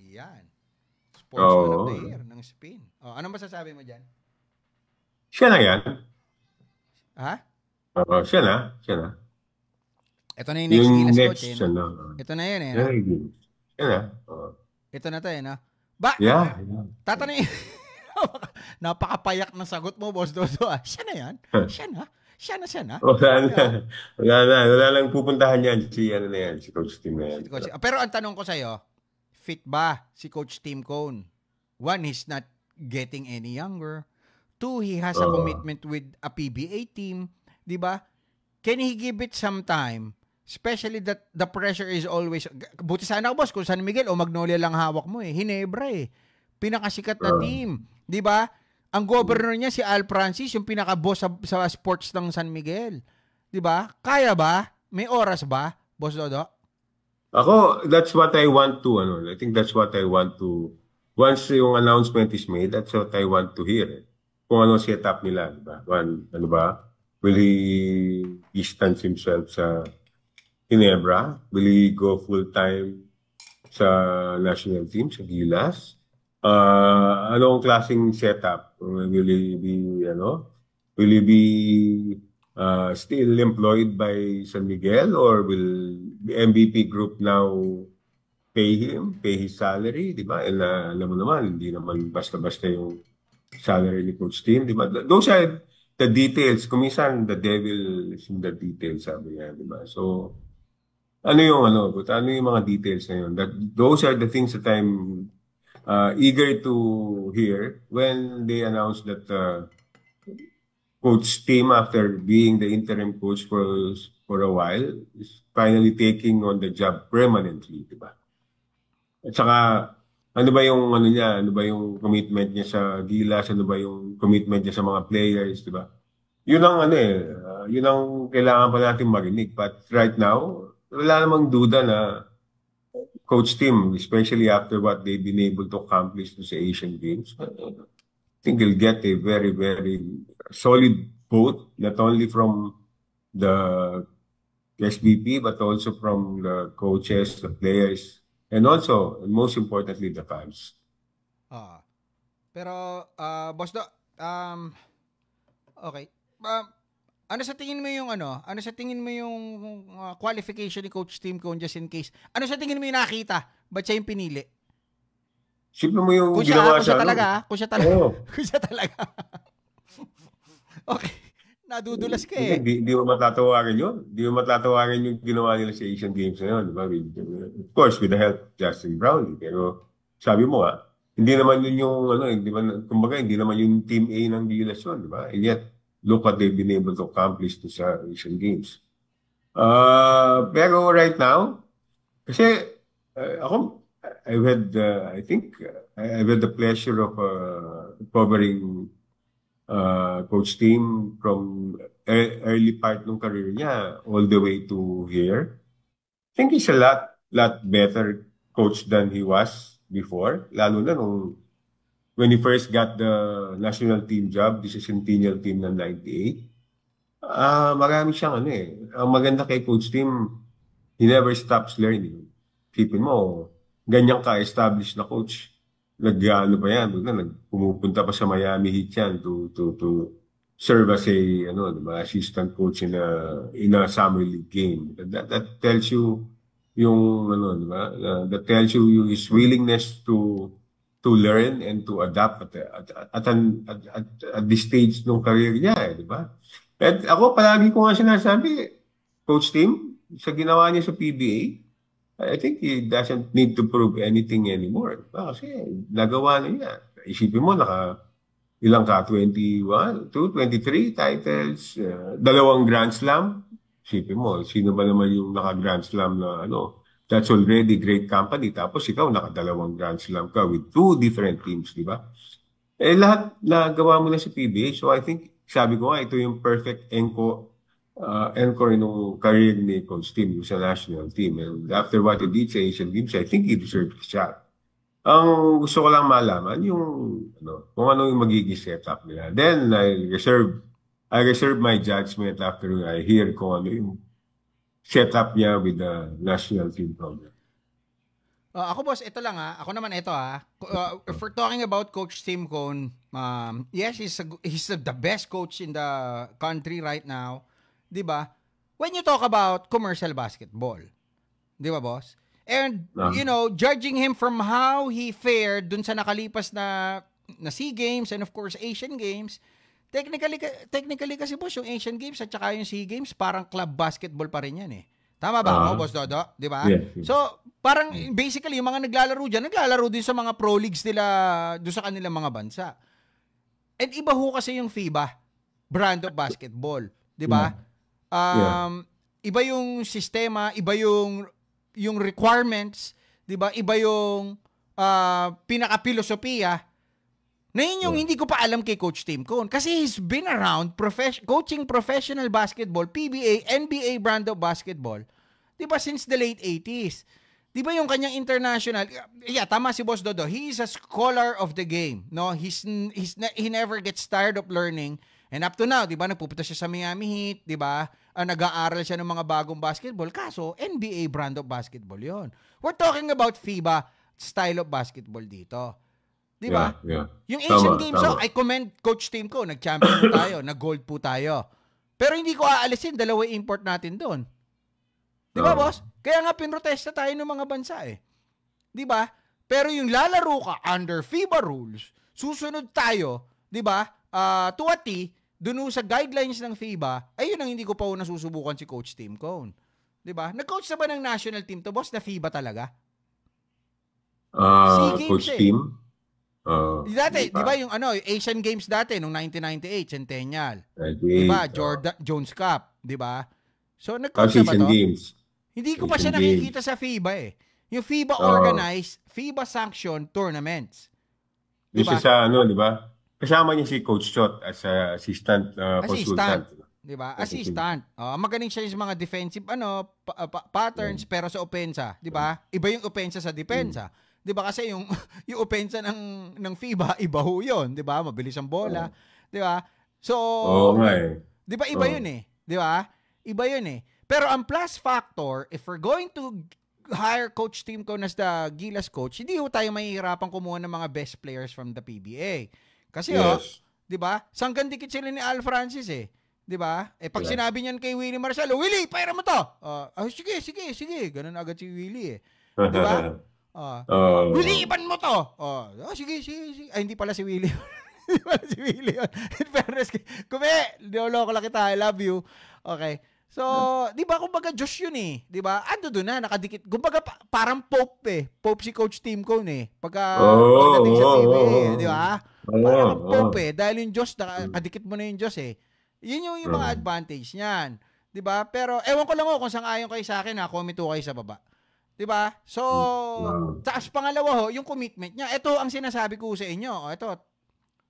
Speaker 2: Ayan. Sportsman of the Year ng Spain. Anong masasabi mo dyan?
Speaker 3: Siya na yan.
Speaker 2: Ha?
Speaker 3: Siya na.
Speaker 2: Ito na yung next Gilas coach. Ito na yan
Speaker 3: Siya na.
Speaker 2: Ito na to no?
Speaker 3: Yeah.
Speaker 2: Tatanungin. Napakapayak na sagot mo, Boss Dodo. Siya na yan. Siya na.
Speaker 3: Wala lang pupuntahan yan. Si Coach Tim na yan.
Speaker 2: Pero ang tanong ko sa'yo, fit ba si Coach Tim Cone? 1, he's not getting any younger. 2, he has a commitment with a PBA team. Diba? Can he give it some time? Especially that the pressure is always... Buti sana boss, kung San Miguel o Magnolia lang hawak mo Hinebra Pinakasikat na team. Diba? Ang governor niya si Al Francis, yung pinaka-boss sa sports ng San Miguel. Diba? Kaya ba? May oras ba, Boss Dodo?
Speaker 3: Ako, that's what I want to, I think that's what I want to, once yung announcement is made, that's what I want to hear. Kung ano setup nila, diba? Will he distance himself sa Ginebra? Will he go full-time sa national team, sa Gilas? Anong klaseng setup? Will he be still employed by San Miguel, or will the MVP group now pay his salary, di ba? And alam mo naman, hindi naman basta-basta yung salary ni Coach Tim, di ba? Those are the details. Kuminsan, the devil is in the details, sabi niya, di ba? So, ano yung mga details na yun? Those are the things that I'm eager to hear when they announce that Coach Tim, after being the interim coach for a while, is finally taking on the job permanently, di ba? At saka, ano ba yung ano niya, ano ba yung commitment niya sa Gilas, ano ba yung commitment niya sa mga players, di ba? Yun ang ano yun ang kailangan pa natin marinig. But right now, wala namang duda na coach team, especially after what they've been able to accomplish sa Asian Games, I think they'll get a very, very solid vote, not only from the SBP, but also from the coaches, the players, and also, and most importantly, the fans.
Speaker 2: Ah. Pero, Boss Do, okay. Ano sa tingin mo yung ano sa tingin mo yung qualification ni Coach Tim Cone just in case? Ano sa tingin mo yung nakita? Ba't siya yung pinili?
Speaker 3: Sipin mo yung
Speaker 2: Kung
Speaker 3: ginawa
Speaker 2: siya
Speaker 3: sa
Speaker 2: talaga, kung siya talaga.
Speaker 3: Oo.
Speaker 2: Kung siya talaga. Okay. Nadudulas ka eh.
Speaker 3: Hindi mo matatawarin yun. Hindi mo matatawarin yung ginawa nila sa Asian Games na yun. Diba? Of course, with the help of Justin Brownlee. Pero sabi mo hindi naman yun yung, kumbaga, hindi naman yung Team A ng Gilas yun. Diba? And yet, look what they've been able to accomplish to sa Asian Games. Pero right now, kasi ako, I've had, I think, I've had the pleasure of covering Coach Tim from early part ng career niya all the way to here. I think he's a lot better coach than he was before, lalo na when he first got the national team job, this is Centennial team ng 98. Marami siyang ang maganda kay Coach Tim, he never stops learning. Tipin mo, ganyan ka-established na coach. Pa yan, pumupunta pa sa Miami Heat yan to serve as a diba, assistant coach in a summer league game. That tells you yung diba, that tells you his willingness to learn and to adapt at this stage ng career niya, di ba? At ako palagi ko nga sinasabi, Coach Tim, sa ginawa niya sa PBA, I think he doesn't need to prove anything anymore. Kasi nagawa na niya. Isipin mo, ilang ka? 21, 23 titles, 2 Grand Slam. Isipin mo, sino ba naman yung naka-Grand Slam na that's already great company. Tapos ikaw, naka-2 Grand Slam ka with 2 different teams, di ba? Lahat nagawa mo na sa PBA. So I think, sabi ko nga, ito yung perfect encore nung career ni Coach Tim sa national team. And after what he did sa Asian Games, I think he deserved a shot. Ang gusto ko lang malaman yung kung ano yung magiging setup nila. Then I reserve my judgment after I hear kung ano yung setup niya with the national team program.
Speaker 2: Ako boss, ito lang Ako naman ito if we're talking about Coach Tim Cone, yes, he's the best coach in the country right now. 'Di ba? When you talk about commercial basketball, 'di ba, boss? And judging him from how he fared dun sa nakalipas na SEA Games and of course Asian Games, technically kasi boss, yung Asian Games at saka yung SEA Games parang club basketball pa rin yan eh. Tama ba ako, Boss Dodo? 'Di ba?
Speaker 3: Yeah.
Speaker 2: So, parang basically yung mga naglalaro diyan, naglalaro din sa mga pro leagues nila do sa kanilang mga bansa. And iba ho kasi yung FIBA brand of basketball, 'di ba? Iba yung sistema, iba yung requirements, 'di ba? Iba yung pinaka-filosofiya. Na yun yung hindi ko pa alam kay Coach Tim Cone kasi he's been around coaching professional basketball, PBA, NBA brand of basketball, 'di ba, since the late 80s. 'Di ba yung kanyang international, tama si Boss Dodo, he is a scholar of the game, no? He never gets tired of learning. And up to now, 'di ba, nagpupunta siya sa Miami Heat, 'di ba? Nag-aaral siya ng mga bagong basketball, kaso NBA brand of basketball 'yon. We're talking about FIBA style of basketball dito. 'Di ba?
Speaker 3: Yeah.
Speaker 2: Yung Asian Games, so I commend Coach Tim Cone, nag-champion po tayo, nag-gold po tayo. Pero hindi ko aalisin, dalawa import natin doon. 'Di ba, boss? Kaya nga pinrotesta tayo ng mga bansa eh. 'Di ba? Pero yung lalaro ka under FIBA rules, susunod tayo, 'di ba? To a T, dun sa guidelines ng FIBA, ayun ang hindi ko pa nasusubukan si Coach Tim Cone. 'Di ba? Nag-coach na ba ng national team to, boss, na FIBA talaga?
Speaker 3: Coach Tim?
Speaker 2: Dati, di ba yung yung Asian Games dati nung 1998 Centennial. Di ba? Jones Cup, di ba? So nag-coach na ba
Speaker 3: Asian
Speaker 2: to?
Speaker 3: Games.
Speaker 2: Hindi ko pa siya
Speaker 3: Asian
Speaker 2: nakikita sa FIBA eh. Yung FIBA organized, FIBA sanctioned tournaments.
Speaker 3: Isa sa di ba? Kasama niya si Coach Chot as assistant consultant.
Speaker 2: Di ba? Assistant. Magaling siya sa mga defensive patterns pero sa opensa, di ba? Iba yung opensa sa depensa. Di ba kasi yung opensa ng FIBA iba ho 'yon, di ba? Mabilis ang bola, di ba? So, di ba iba 'yun eh, di ba? Iba 'yun eh. Pero ang plus factor, if we're going to hire Coach Tim Cone as the Gilas coach, hindi ho tayo mahihirapan kumuha ng mga best players from the PBA. Kasi di ba? Sanggan dikit sila ni Al Francis eh. 'Di ba? Pag sinabi niyan kay Willie Marcelo, "Willie, paira mo 'to." Sige. Ganun agad si Willie eh. 'Di ba? Willie, iban mo 'to. Sige. Ay, hindi pala si Willie. Hindi pala si Willie. In fairness, niloloko lang kita. I love you. Okay. So, 'di ba kumbaga Diyos 'yun eh, 'di ba? Ando doon na nakadikit. Kumbaga parang Pope eh. Pope si Coach Tim Cone eh. Pagdating sa PBA, 'di ba? Parang Pope eh, dahil yung Diyos nakadikit mo na yung Diyos eh. Yun yung mga advantage niyan, 'di ba? Pero ewan ko lang kung sang-ayon kayo sa akin, comment kayo sa baba. 'Di ba? So, taas pangalawa yung commitment niya. Ito ang sinasabi ko sa inyo. Ito,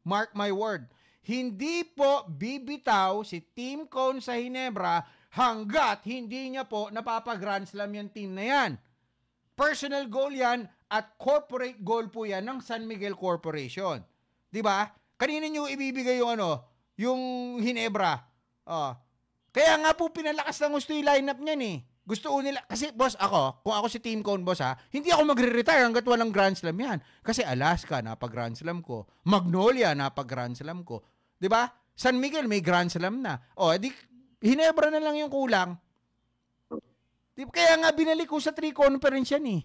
Speaker 2: mark my word. Hindi po bibitaw si Tim Cone sa Ginebra hanggat hindi niya po napapa-Grand Slam yung team na yan. Personal goal yan at corporate goal po yan ng San Miguel Corporation. 'Di ba? Kanina niyo ibibigay yung yung Ginebra. Kaya nga po pinalakas ng gusto yung lineup niyan eh. Gusto nila, kasi boss kung ako si Tim Cone boss hindi ako magre-retire hanggat walang Grand Slam yan. Kasi Alaska, napag-Grand Slam ko. Magnolia, napag-Grand Slam ko. 'Di ba? San Miguel, may Grand Slam na. Di Ginebra na lang yung kulang. Kaya nga binalik ko sa 3 conference yan eh.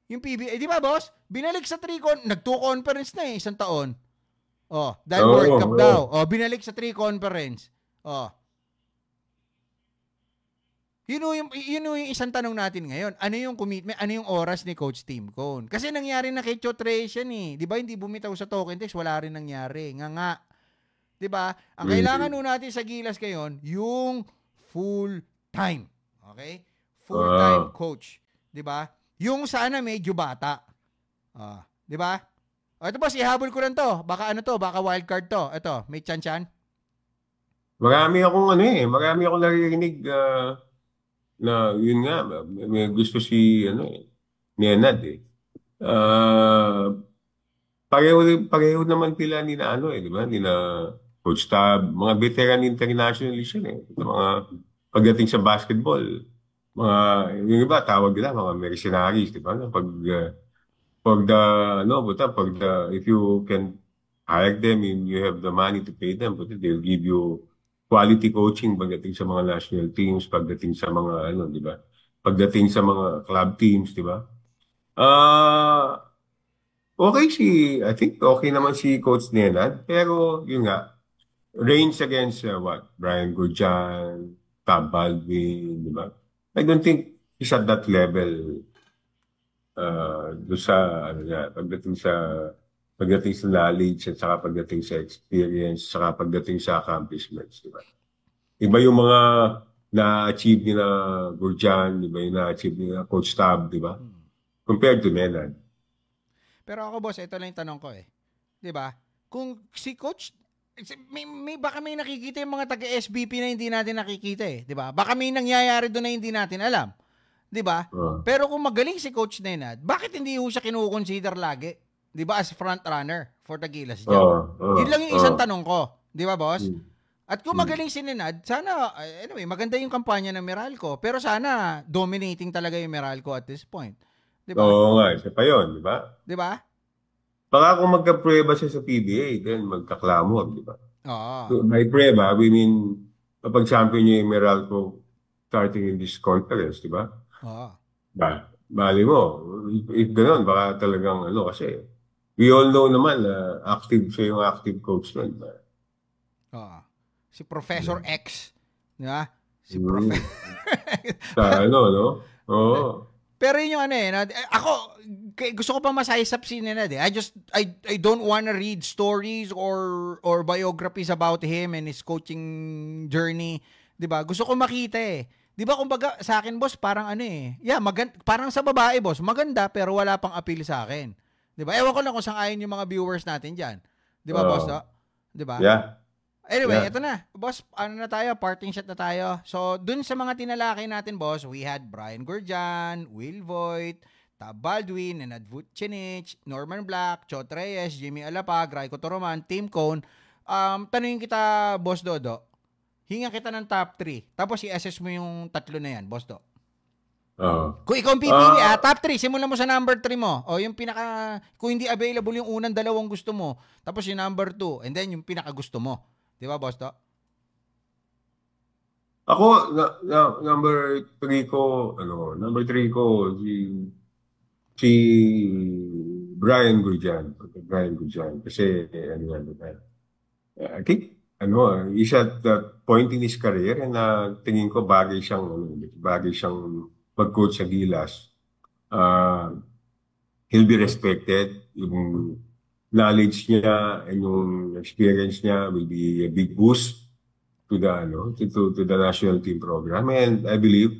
Speaker 2: Yung PBA, di ba boss? Binalik sa 3 nag-2 conference na isang taon. Dahil World Cup daw. Binalik sa 3 conference. Yun yung isang tanong natin ngayon. Ano yung commitment? Ano yung oras ni Coach Tim Cone? Kasi nangyari na kay Chot Reyes yan eh. Di ba? Hindi bumitaw sa token test. Wala rin nangyari. Nga. Di ba? Ang kailangan nun natin sa Gilas ngayon, yung full time. Okay? Full time coach. Di ba? Yung sana medyo bata. Di ba? Ito boss, ihabol ko lang to. Baka baka wildcard to. Ito, may chan-chan.
Speaker 3: Marami akong naririnig na yun nga, may gusto si ni Enad eh. Pareho naman pila ni na di ba? Ni na Coach Tab, mga veteran internationalist yun eh. Mga pagdating sa basketball, yung iba tawag nila mga mercenaries, di ba? If you can hire them and you have the money to pay them, they'll give you quality coaching pagdating sa mga national teams, pagdating sa mga di ba? Pagdating sa mga club teams, di ba? I think okay naman si Coach Nenad, pero yun nga, range against Brian Gurjan, Tab Baldwin, di ba? I don't think he's at that level. Pagdating sa knowledge at saka pagdating sa experience, saka pagdating sa accomplishments, di ba? Iba yung mga na-achieve ni na Gurjan, iba yung na-achieve ni na Coach Tab, di ba? Compared to Nenad.
Speaker 2: Pero ako boss, ito lang yung tanong ko eh. Di ba? Kung si Coach, baka may nakikita yung mga taga-SBP na hindi natin nakikita eh. Di ba? Baka may nangyayari doon na hindi natin alam. 'Di ba? Pero kung magaling si Coach Nenad, bakit hindi ho siya kinukonsider lagi? 'Di ba as front runner for the Gilas diyan? Yun lang yung isang tanong ko, 'di ba, boss? At kung magaling si Nenad, sana anyway, maganda yung kampanya ng Meralco, pero sana dominating talaga yung Meralco at this point. 'Di ba?
Speaker 3: Oo nga, isa pa 'yon, 'di ba?
Speaker 2: 'Di ba?
Speaker 3: Baka kung magka-prueba siya sa PBA, then magkaklamor, 'di ba?
Speaker 2: Oo.
Speaker 3: So, by prueba, we mean kapag champion niya yung Meralco starting in this conference, 'di ba? Bali mo, if gano'n, baka talagang kasi we all know naman na active siya yung active coach nun.
Speaker 2: Si Professor X, di ba? Si Professor
Speaker 3: Sa Oo.
Speaker 2: Pero yun yung ano eh, ako, gusto ko pa masaysap si Nenad eh. I don't wanna read stories or biographies about him and his coaching journey. 'Di ba? Gusto ko makita eh. 'Di ba kumbaga sa akin boss, parang ano eh. Yeah, parang sa babae boss, maganda pero wala pang appeal sa akin. 'Di ba? Ewan ko lang kung sang-ayon yung mga viewers natin diyan. 'Di ba boss? 'Di ba?
Speaker 3: Yeah.
Speaker 2: Anyway,
Speaker 3: Yeah.
Speaker 2: ito na. Boss, ano na tayo? Parting shot na tayo. So, dun sa mga tinalakay natin, boss, we had Brian Gurjan, Will Voigt, Tab Baldwin, Nenad Vucinic, Norman Black, Chot Reyes, Jimmy Alapag, Raiko Toroman, Tim Cone. Tanungin kita, Boss Dodo, hingan kita ng top 3. Tapos i-assess mo yung tatlo na yan, Boss Do. Kung ikaw ang pipili, top 3, simulan mo sa number 3 mo. O yung kung hindi available yung unang dalawang gusto mo, tapos yung number 2, and then yung pinaka gusto mo. Di ba, Boss Do?
Speaker 3: Ako, number 3 ko, si Brian Gurjan. Kasi, I think, he's at that point in his career na tingin ko bagay siyang mag-coach sa Gilas. He'll be respected. Yung knowledge niya and yung experience niya will be a big boost to the national team program. And I believe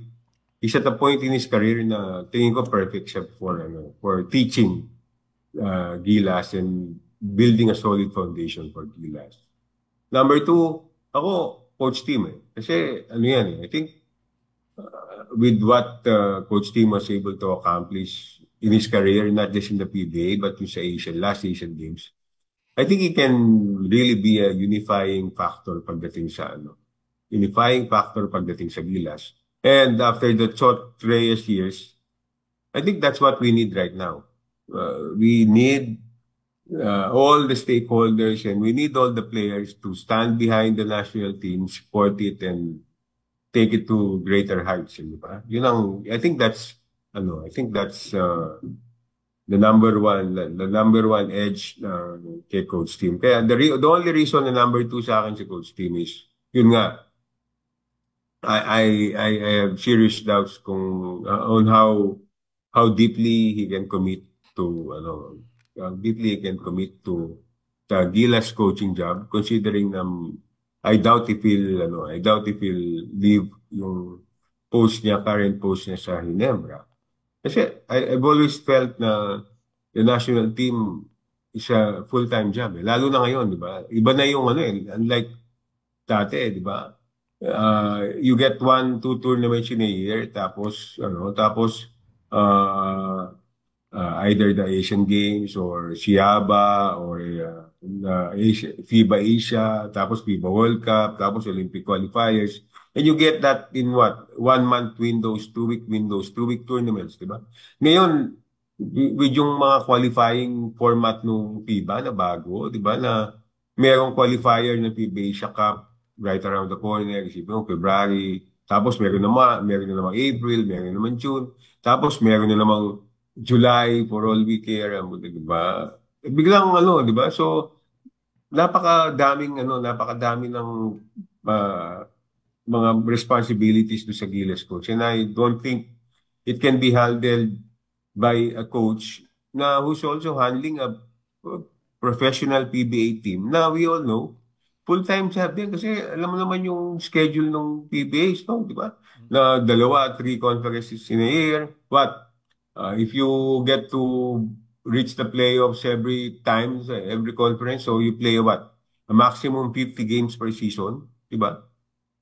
Speaker 3: he's at a point in his career na tingin ko perfect siya for teaching Gilas and building a solid foundation for Gilas. Number 2, ako Coach Tim eh. Kasi I think with what Coach Tim was able to accomplish in his career, not just in the PBA, but sa last Asian Games, I think he can really be a unifying factor pagdating sa Gilas. And after the Chot Reyes years, I think that's what we need right now. We need all the stakeholders and we need all the players to stand behind the national team, support it, and take it to greater heights. Diba? I think that's the number one edge kay Coach Tim. Kaya the only reason na number 2 sa akin si Coach Tim is, yun nga, I have serious doubts on how deeply he can commit to the Gilas coaching job, considering I doubt if he'll leave yung current post niya sa Ginebra. Kasi I've always felt na the national team is a full-time job. Lalo na ngayon, di ba? Iba na yung unlike dati, di ba? You get 1-2 tournaments in a year, tapos either the Asian Games or Siaba or FIBA Asia, tapos FIBA World Cup, tapos Olympic qualifiers. And you get that in 1-month windows, 2-week windows, 2-week tournaments, di ba? Ngayon, with yung mga qualifying format ng FIBA na bago, di ba, na merong qualifier ng FIBA Asia Cup right around the corner, isipin mo, February, tapos meron na namang April, meron na namang June, tapos meron na namang July for all we care, di ba? Biglang di ba? So, napakadami ng mga responsibilities do sa Gilas coach. And I don't think it can be handled by a coach who's also handling a professional PBA team. Now, we all know, full-time job din kasi alam mo naman yung schedule ng PBAs, no? Di ba? Na 2-3 conferences in a year. If you get to reach the playoffs every conference, so you play a maximum 50 games per season, di ba?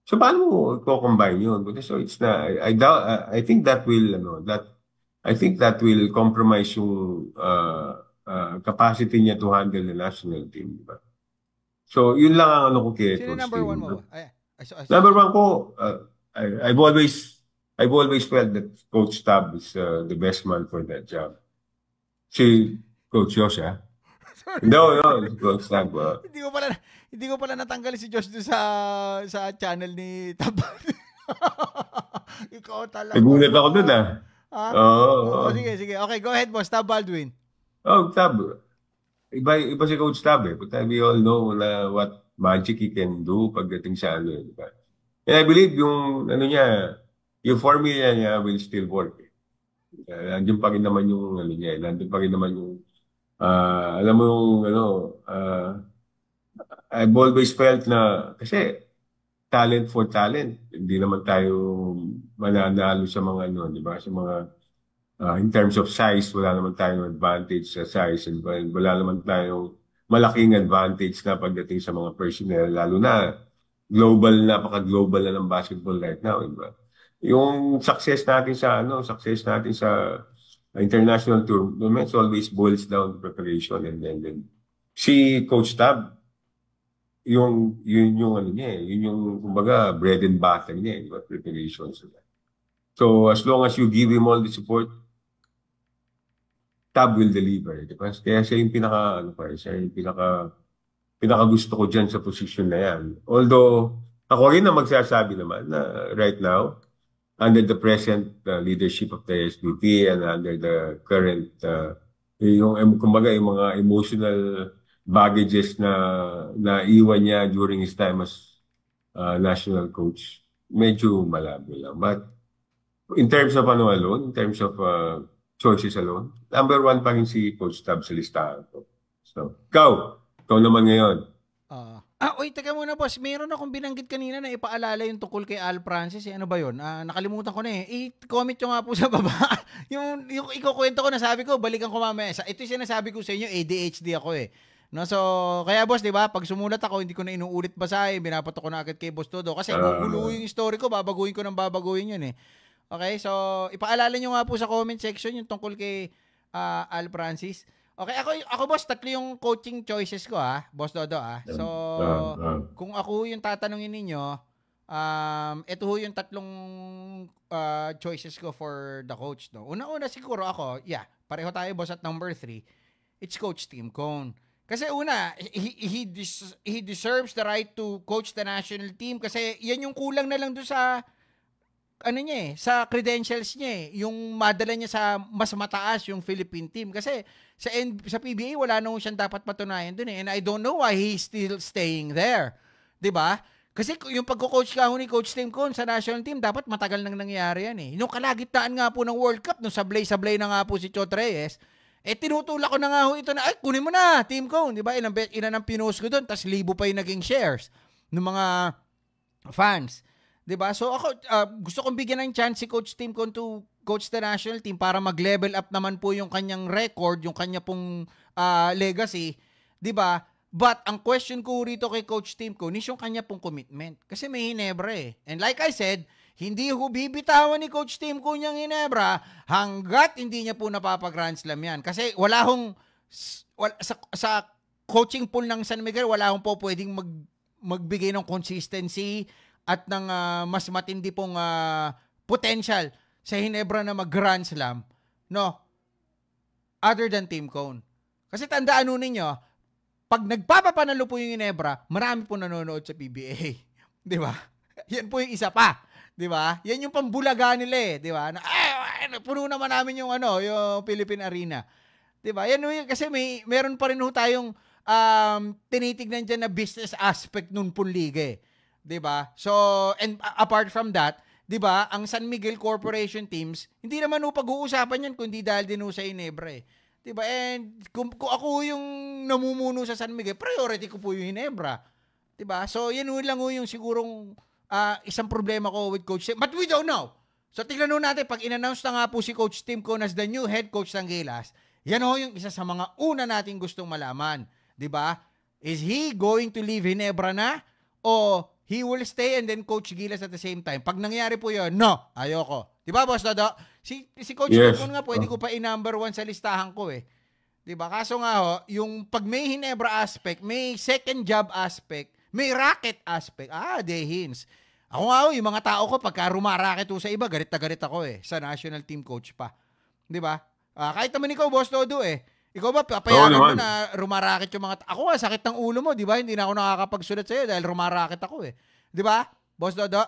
Speaker 3: So paano mo i-combine yun? So it's na I think that will compromise yung capacity niya to handle the national team, di ba? So yun lang ang ko kay
Speaker 2: Sino
Speaker 3: Coach
Speaker 2: number
Speaker 3: Tim.
Speaker 2: 1 mo?
Speaker 3: Number 1 ko, I've always felt that Coach Tab is the best man for that job. Si Coach Josh, ha? No, Coach Tab.
Speaker 2: Hindi ko pala natanggal si Josh doon sa channel ni Tab. Ikaw talaga.
Speaker 3: Nagulat ako doon, ha? Oo.
Speaker 2: Sige. Okay, go ahead, boss. Tab Baldwin.
Speaker 3: Tab. Iba si Coach Tab, eh. But we all know na what magic he can do pagdating sa di ba? And I believe yung formula niya will still work. Nandiyan pa rin naman yung ano niya, nandiyan pa rin naman yung alam mo yung ano, I've always felt na kasi talent for talent, hindi naman tayo mananalo sa mga ano, di ba? Sa mga in terms of size, wala naman tayong advantage sa size and wala naman tayong malaking advantage na pagdating sa mga personnel, lalo na global, napaka-global na ng basketball right now, di ba? Yung success natin sa international tournaments always boils down to preparation and then si Coach Tab, yun yung ano niya, yun yung kumbaga bread and butter niya, di ba? Preparation. So as long as you give him all the support, Tab will deliver, di ba? Kaya siya yung siya yung pinaka gusto ko dyan sa position na yan. Although, ako rin na magsasabi naman na right now, under the present leadership of the SBP and under the current, kumbaga, yung mga emotional baggages na iwan niya during his time as national coach, medyo malabo lang. But in terms of in terms of choices alone, number 1 pa rin si Coach Tab sa listahan ko. So, ikaw naman ngayon.
Speaker 2: Teka muna boss, meron akong binanggit kanina na ipaalala yung tungkol kay Al Francis. Ano ba yun? Nakalimutan ko na eh. I-comment nyo nga po sa baba. yung ikukwento ko na sabi ko, balikan ko mamaya. Ito yung sinasabi ko sa inyo, ADHD ako eh. No, so, kaya boss, di ba, pag sumulat ako, hindi ko na inuulit basahin, binapato ko na agad kay Boss Todo. Kasi gugulo yung story ko, babaguhin yun eh. Okay, so, ipaalala nyo nga po sa comment section yung tungkol kay Al Francis. Okay, ako boss, 3 yung coaching choices ko Boss Dodo So, kung ako yung tatanungin ninyo, ito yung 3 choices ko for the coach. No? Una siguro ako, pareho tayo boss at number 3, it's Coach Tim Cone. Kasi una, he deserves the right to coach the national team kasi yan yung kulang na lang doon sa sa credentials niya yung madala niya sa mas mataas yung Philippine team kasi sa PBA wala nang siyang dapat patunayan dun and I don't know why he's still staying there. 'Di ba? Kasi yung pagko-coach ka ni Coach Tim Cone sa national team dapat matagal nang nangyari yan Yung kalagitnaan nga po ng World Cup nung sablay-sablay na nga po si Chot Reyes, tinutulak ko na nga ito na kunin mo na Tim Cone, 'di ba? Ilan ang pinost ko doon, tas libo pa yung naging shares ng mga fans. Diba? So ako, gusto kong bigyan ng chance si Coach Tim Cone to coach the national team para mag-level up naman po yung kanyang record, yung kanya pong legacy. Diba? But ang question ko rito kay Coach Tim Cone is yung kanya pong commitment. Kasi may Hinebra And like I said, hindi ho bibitawan ni Coach Tim Cone yung Hinebra hanggat hindi niya po napapag-Grand Slam yan. Kasi sa coaching pool ng San Miguel, wala hong po pwedeng magbigay ng consistency at ng mas matindi pong potential sa Hinebra na mag-Grand Slam, no? Other than Tim Cone. Kasi tandaan nun ninyo, pag nagpapapanalo po yung Hinebra, marami po nanonood sa PBA. Di ba? Yan po yung isa pa. Di ba? Yan yung pambulaga nila Di ba? Puno naman namin yung yung Philippine Arena. Di ba? Yan yung, kasi meron pa rin tayong tinitignan dyan na business aspect nun pong liga 'di ba? So, and apart from that, 'di ba, ang San Miguel Corporation teams, hindi naman pag-uusapan 'yan kundi dahil din sa Hinebra 'Di ba? And kung ako yung namumuno sa San Miguel, priority ko po yung Hinebra. 'Di ba? So, yan lang yung sigurong isang problema ko with Coach Tim. But we don't know. So, tingnan natin pag in-announce na nga po si Coach Tim Cone as the new head coach ng Gilas. Yan yung isa sa mga una nating gustong malaman, 'di ba? Is he going to leave Hinebra na o he will stay and then coach Gilas at the same time? Pag nangyari po yun, no, ayoko. Di ba, Boss Dodo? Si Coach Tim Cone nga, pwede ko pa i-number 1 sa listahan ko Di ba? Kaso nga yung pag may Hinebra aspect, may second job aspect, may racket aspect, dehins. Ako nga yung mga tao ko, pagka rumaracket sa iba, galit na galit ako sa national team coach pa. Di ba? Kahit naman ikaw, Boss Dodo Ikaw ba, papayagan mo na rumarakit yung mga... Ako nga, sakit ng ulo mo, di ba? Hindi na ako nakakapagsulat sa'yo dahil rumarakit ako Di ba? Boss Dodo?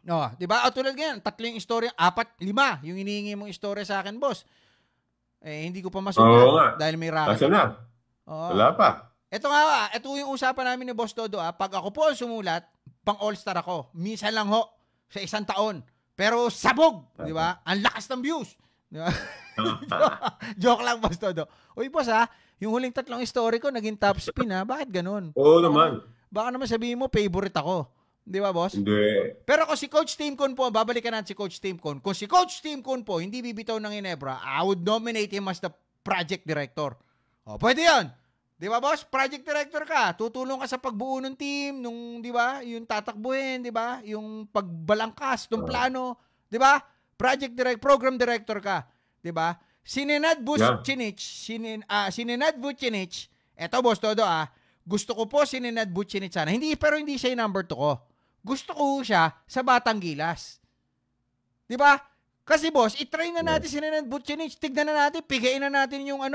Speaker 2: No, di ba? Tulad ganyan, 3 yung istorya, 4, 5 yung hinihingi mong istorya sa akin, boss. Hindi ko pa masulat dahil may racket.
Speaker 3: Kasi na. Wala pa.
Speaker 2: Ito yung usapan namin ni Boss Dodo. Pag ako po ang sumulat, pang all-star ako. Minsan lang sa isang taon. Pero sabog, di ba? Ang lakas ng views. Di ba? Joke lang, Boss Todo. Uy, boss yung huling 3 story ko naging top spin Bakit ganun?
Speaker 3: Oo naman.
Speaker 2: Baka naman sabihin mo favorite ako. Di ba, boss?
Speaker 3: Hindi.
Speaker 2: Pero kung si Coach Tim Con po, babalikan natin si Coach Tim Con. Kung si Coach Tim Con po hindi bibitaw ng Ginebra, I would nominate him as the project director. Pwede 'yan. 'Di ba, boss? Project director ka. Tutulong ka sa pagbuo ng team, nung 'di ba, yung tatakbuhin, 'di ba? Yung pagbalangkas ng plano, 'di ba? Program director ka, 'di ba? Sinenad Vucinic, Sinenad Vucinic. Eto, boss Todo gusto ko po Sinenad Vucinic sana. Pero hindi siya yung number 2 ko. Gusto ko siya sa Batang Gilas. 'Di ba? Kasi boss, i-try na natin si Sinenad Vucinic. Tignan na natin, pigain na natin yung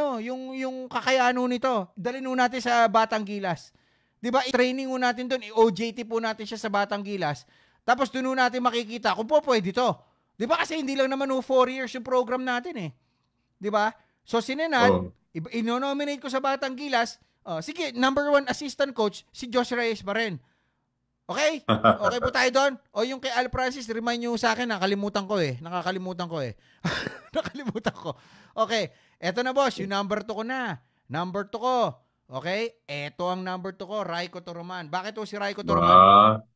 Speaker 2: yung kakayano nito. Dalhin natin sa Batang Gilas. 'Di ba? I-training natin doon, i-OJT po natin siya sa Batang Gilas. Tapos doon natin makikita kung po pwede to. 'Di ba? Kasi hindi lang naman 4 years yung program natin 'Di ba? So Sinenad, ino-nominate ko sa Batang Gilas. Sige, number 1 assistant coach si Josh Reyes pa rin. Okay? Okay po tayo doon? O yung kay Al Francis, remind nyo sa akin, nakakalimutan ko. Nakalimutan ko. Okay, eto na, boss, yung number 2 ko na. Number 2 ko. Okay? Eto ang number 2 ko, Raiko Toroman. Bakit si Raiko Toroman?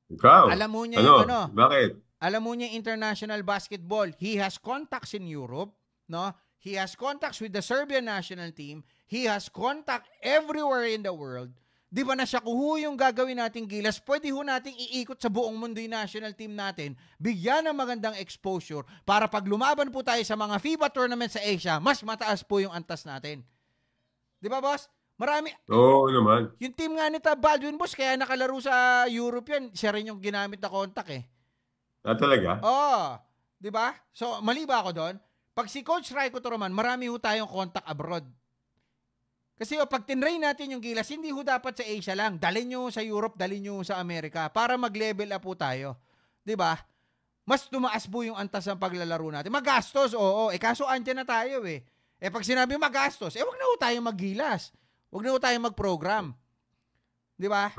Speaker 3: Ikaw?
Speaker 2: Alam mo niya yung
Speaker 3: Bakit?
Speaker 2: Alam mo niya international basketball. He has contacts in Europe, no? He has contacts with the Serbian national team. He has contact everywhere in the world. Di ba na siya yung gagawin nating Gilas, pwede nating iikot sa buong mundo yung national team natin, bigyan ng magandang exposure para pag lumaban po tayo sa mga FIBA tournament sa Asia, mas mataas po yung antas natin. Di ba, boss? Marami.
Speaker 3: Oo naman.
Speaker 2: Yung team nga ni Baldwin, boss, kaya nakalaro sa Europe yan, siya rin yung ginamit na contact
Speaker 3: Talaga?
Speaker 2: Oo. Di ba? So, mali ba ako doon? Pag si Coach Raiko Toroman, marami tayong contact abroad. Kasi pag tinrain natin yung Gilas, hindi dapat sa Asia lang. Dalhin nyo sa Europe, dalhin nyo sa Amerika para mag-level up po tayo. 'Di ba? Mas tumaas po yung antas ng paglalaro natin. Magastos, oo. Kaso andyan na tayo pag sinabi magastos, wag na tayo mag-Gilas. Wag na tayo mag-program. 'Di ba?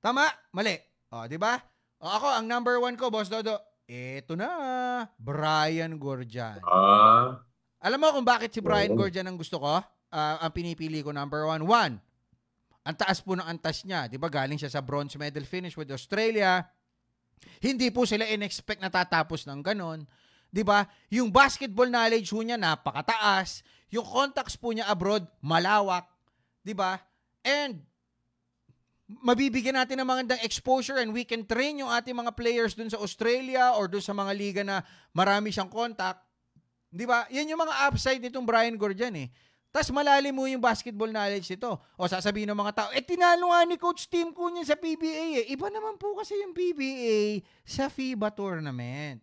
Speaker 2: Tama? Mali. 'Di ba? Ako, ang number 1 ko, Boss Dodo, eto na, Brian Gorjan. Alam mo kung bakit si Brian Gorjan ang gusto ko? Ang pinipili ko, number 1. Ang taas po ng antas niya. Di ba galing siya sa bronze medal finish with Australia. Hindi po sila in-expect na tatapos ng ganon. Di ba? Yung basketball knowledge po niya napakataas. Yung contacts po niya abroad, malawak. Di ba? And mabibigyan natin ng magandang exposure and we can train yung ating mga players dun sa Australia or dun sa mga liga na marami siyang contact. Di ba? Yan yung mga upside nitong Brian Gorjan Tapos malalim mo yung basketball knowledge nito. O sasabihin ng mga tao, tinalo nga ni Coach Tim Con sa PBA Iba naman po kasi yung PBA sa FIBA tournament.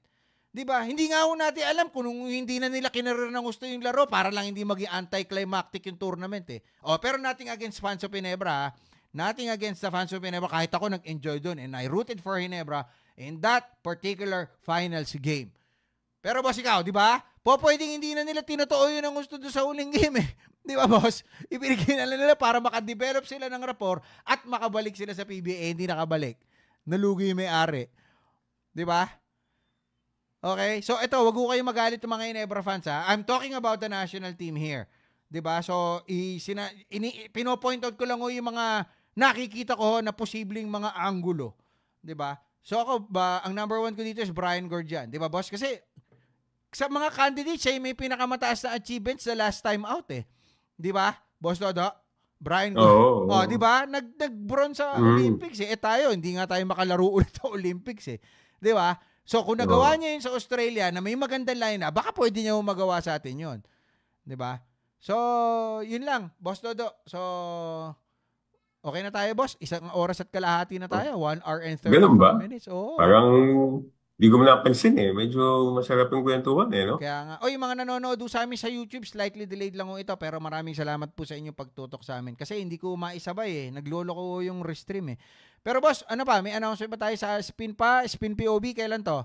Speaker 2: Diba? Hindi nga natin alam kung hindi na nila kinarir ng gusto yung laro para lang hindi maging anticlimactic yung tournament pero nothing against fans of Ginebra. Nothing against the fans of Ginebra. Kahit ako nag-enjoy doon and I rooted for Ginebra in that particular finals game. Pero boss, ikaw, di ba? Pwedeng hindi na nila tinotoo yun ang gusto doon sa huling game Di ba, boss? Ibinigay na nila para makadevelop sila ng rapport at makabalik sila sa PBA. Hindi nakabalik. Nalugi yung may-ari. Di ba? Okay? So, ito, wag ko kayo magalit ng mga Ginebra fans, I'm talking about the national team here. Di ba? So, pinopoint out ko lang yung mga nakikita ko na posibleng mga anggulo. Di ba? So, ako, ang number 1 ko dito is Brian Gorjan. Di ba, boss? Kasi, sa mga candidates, siya may pinakamataas na achievements sa last time out Di ba? Boss Dodo? Brian Gorjan. Di ba? Nag-bronze sa Olympics tayo, hindi nga tayo makalaro ulit sa Olympics Di ba? So, kung nagawa niya yun sa Australia na may magandang line baka pwede niya magawa sa atin yun. Di ba? So, yun lang. Boss Dodo. So, okay na tayo, boss? 1 oras at kalahati na tayo. 1 hour and 34 minutes.
Speaker 3: Parang di ko napansin Medyo masarap yung kwentuhan no?
Speaker 2: Kaya nga. Yung mga nanonood sa amin sa YouTube, slightly delayed lang ito. Pero maraming salamat po sa inyong pagtutok sa amin. Kasi hindi ko maisabay Naglolo ko yung restream Pero boss, ano pa? May announcement pa tayo sa Spin POB. Kailan to?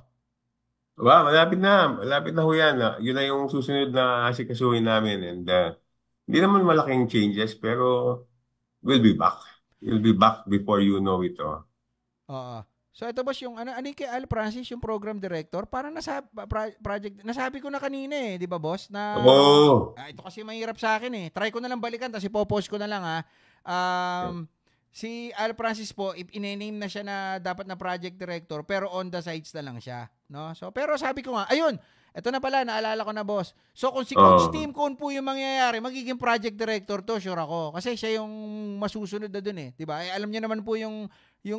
Speaker 3: Malapit na. Malapit na ho yan. Yun na yung susunod na asikasuhin namin. And hindi naman malaking changes, pero we'll be back. You'll be back before you know it.
Speaker 2: So ito boss yung ano kay Al Francis yung program director, parang project nasabi ko na kanina eh, 'di ba boss? Na ito kasi mahirap sa akin eh. Try ko na lang balikan tapos ipo-post ko na lang ha. Si Al Francis po, i-name na siya na dapat na project director pero on the sides na lang siya, no? So pero sabi ko nga, ayun, ito na pala, naalala ko na boss. So kung si Coach Tim Cone po yung mangyayari, magiging project director to, sure ako. Kasi siya yung masusunod na dun eh, 'di ba? Alam niya naman po yung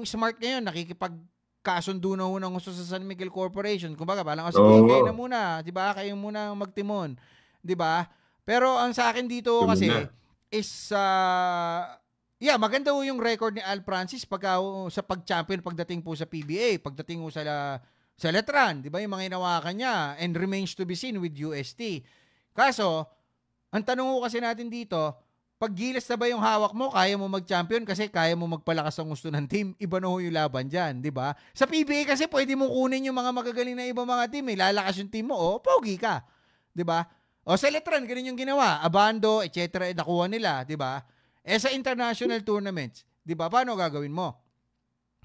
Speaker 2: Smart ngayon, nakikipagkasundo na ng gusto sa San Miguel Corporation. Kumbaga, parang sige, kayo na muna, 'di ba? Kayo muna magtimon, 'di ba? Pero ang sa akin dito kasi is maganda po yung record ni Al Francis sa pag-champion pagdating po sa PBA, pagdating po sa Letran, 'di ba? Yung mga hinawakan niya and remains to be seen with UST. Kaso, ang tanong ko kasi natin dito, pag gilas na ba yung hawak mo, kaya mo mag-champion kasi kaya mo magpalakas ang gusto ng team, iba na ho yung laban dyan, di ba? Sa PBA kasi pwede mo kunin yung mga magagaling na ibang mga team, lalakas yung team mo, pogi ka, di ba? O sa Letran, ganun yung ginawa, Abando, etc. nakuha nila, di ba? Sa international tournaments, di ba, paano gagawin mo?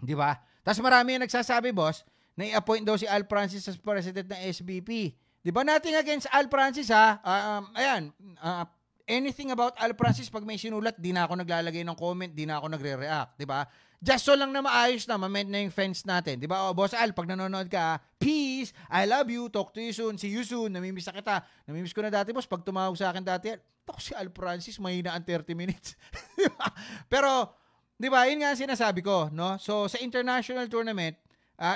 Speaker 2: Di ba? Tapos marami yung nagsasabi, boss, na i-appoint daw si Al Francis as president ng SBP. Di ba? Nothing against Al Francis, ha? Anything about Al Francis, pag may sinulat, di na ako naglalagay ng comment, di na ako nagre-react, di ba? Just so lang na maayos na, ma-mend na yung fence natin, di ba? O, Boss Al, pag nanonood ka, peace, I love you, talk to you soon, see you soon, namimiss na kita. Namimiss ko na dati, boss, pag tumawag sa akin dati, ako si Al Francis, mahina ang 30 minutes. Pero, di ba, yun nga ang sinasabi ko, no? So, sa international tournament,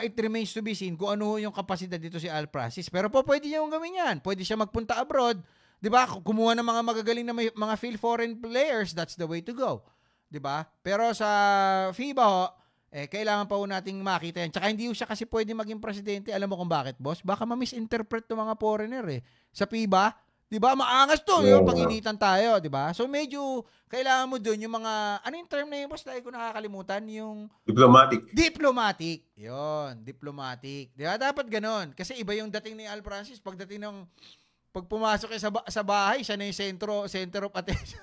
Speaker 2: it remains to be seen kung ano yung kapasidad dito si Al Francis. Pero po, pwede niya yung gawin yan. Pwede siya magpunta abroad, 'di ba? Kumuha ng mga magagaling na mga foreign players, that's the way to go. 'Di ba? Pero sa FIBA ho, kailangan pa ho nating makita yan. Tsaka hindi siya kasi pwede maging presidente. Alam mo kung bakit, boss? Baka ma-misinterpret ng mga foreigner eh. Sa FIBA, 'di ba? Maangas 'to, yung pag-initan tayo, 'di ba? So medyo kailangan mo doon yung mga ano yung term na yun, boss? Lagi ko nakakalimutan, yung diplomatic. 'Yon, diplomatic. 'Di ba? Dapat ganoon. Kasi iba yung dating ni Al Francis pagdating ng pag pumasok sa bahay, siya na yung center of attention.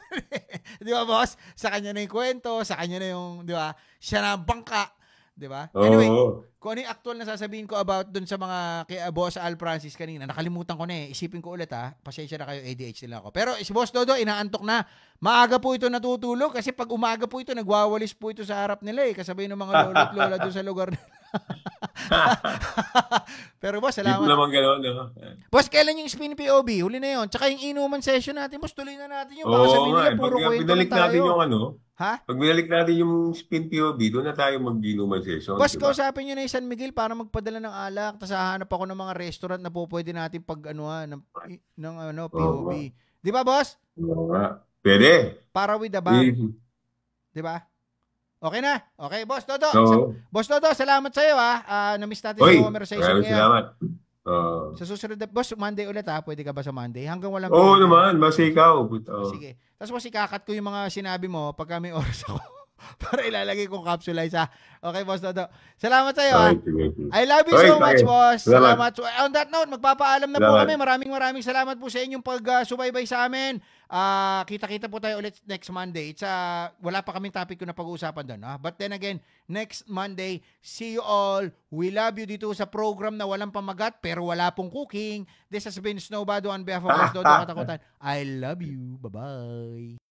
Speaker 2: Di ba, boss? Sa kanya na yung kwento, sa kanya na yung, di ba? Siya na ang bangka. Di ba? Anyway, kung ano yung actual na sasabihin ko about dun sa mga kay Boss Al Francis kanina, nakalimutan ko na eh. Isipin ko ulit ha. Pasensya na kayo, ADHD lang ako. Pero si Boss Dodo, inaantok na. Maaga po ito natutulog kasi pag umaga po ito, nagwawalis po ito sa harap nila eh. Kasabay ng mga lolo at lola doon sa lugar nila. Pero boss, salamat.
Speaker 3: Hindi naman gano'n, no?
Speaker 2: Boss, kailan yung spin POB? Huli na yun. Tsaka yung inuman session natin, boss, tuloy na natin yung baka sabihin nila, puro kwento lang tayo.
Speaker 3: Natin yung ano,
Speaker 2: ha?
Speaker 3: Pag binalik natin yung spin POB, doon na tayo mag-inuman session.
Speaker 2: Boss,
Speaker 3: diba?
Speaker 2: kausapin nyo na yung San Miguel para magpadala ng alak. Tapos hahanap ako ng mga restaurant na po pwede natin pag-anuhan ng POB. Di ba, boss?
Speaker 3: Pwede.
Speaker 2: Para with the bag. Di ba? Okay na. Okay, Boss Dodo. Boss Dodo, salamat sa iyo ha. Na-miss natin yung conversation ngayon.
Speaker 3: Salamat.
Speaker 2: Sa susunod na, Boss, Monday ulit ha. Pwede ka ba sa Monday? Hanggang walang
Speaker 3: naman. Basta ikaw.
Speaker 2: Sige. Tapos boss, ikakat ko yung mga sinabi mo pagka may oras ako. Para ilalagay kong capsulize ha. Okay, Boss Dodo. Salamat sa iyo ha. I love you so much, boss. Salamat. So, on that note, magpapaalam na po kami. Maraming salamat po sa inyong pag-subaybay sa amin. Kita-kita po tayo ulit next Monday. Wala pa kaming topic ko na pag-uusapan doon. But then again, next Monday, see you all. We love you dito sa program na walang pamagat pero wala pong cooking. This has been Snowbado on behalf of Boss Dodo Katakutan. I love you. Bye-bye.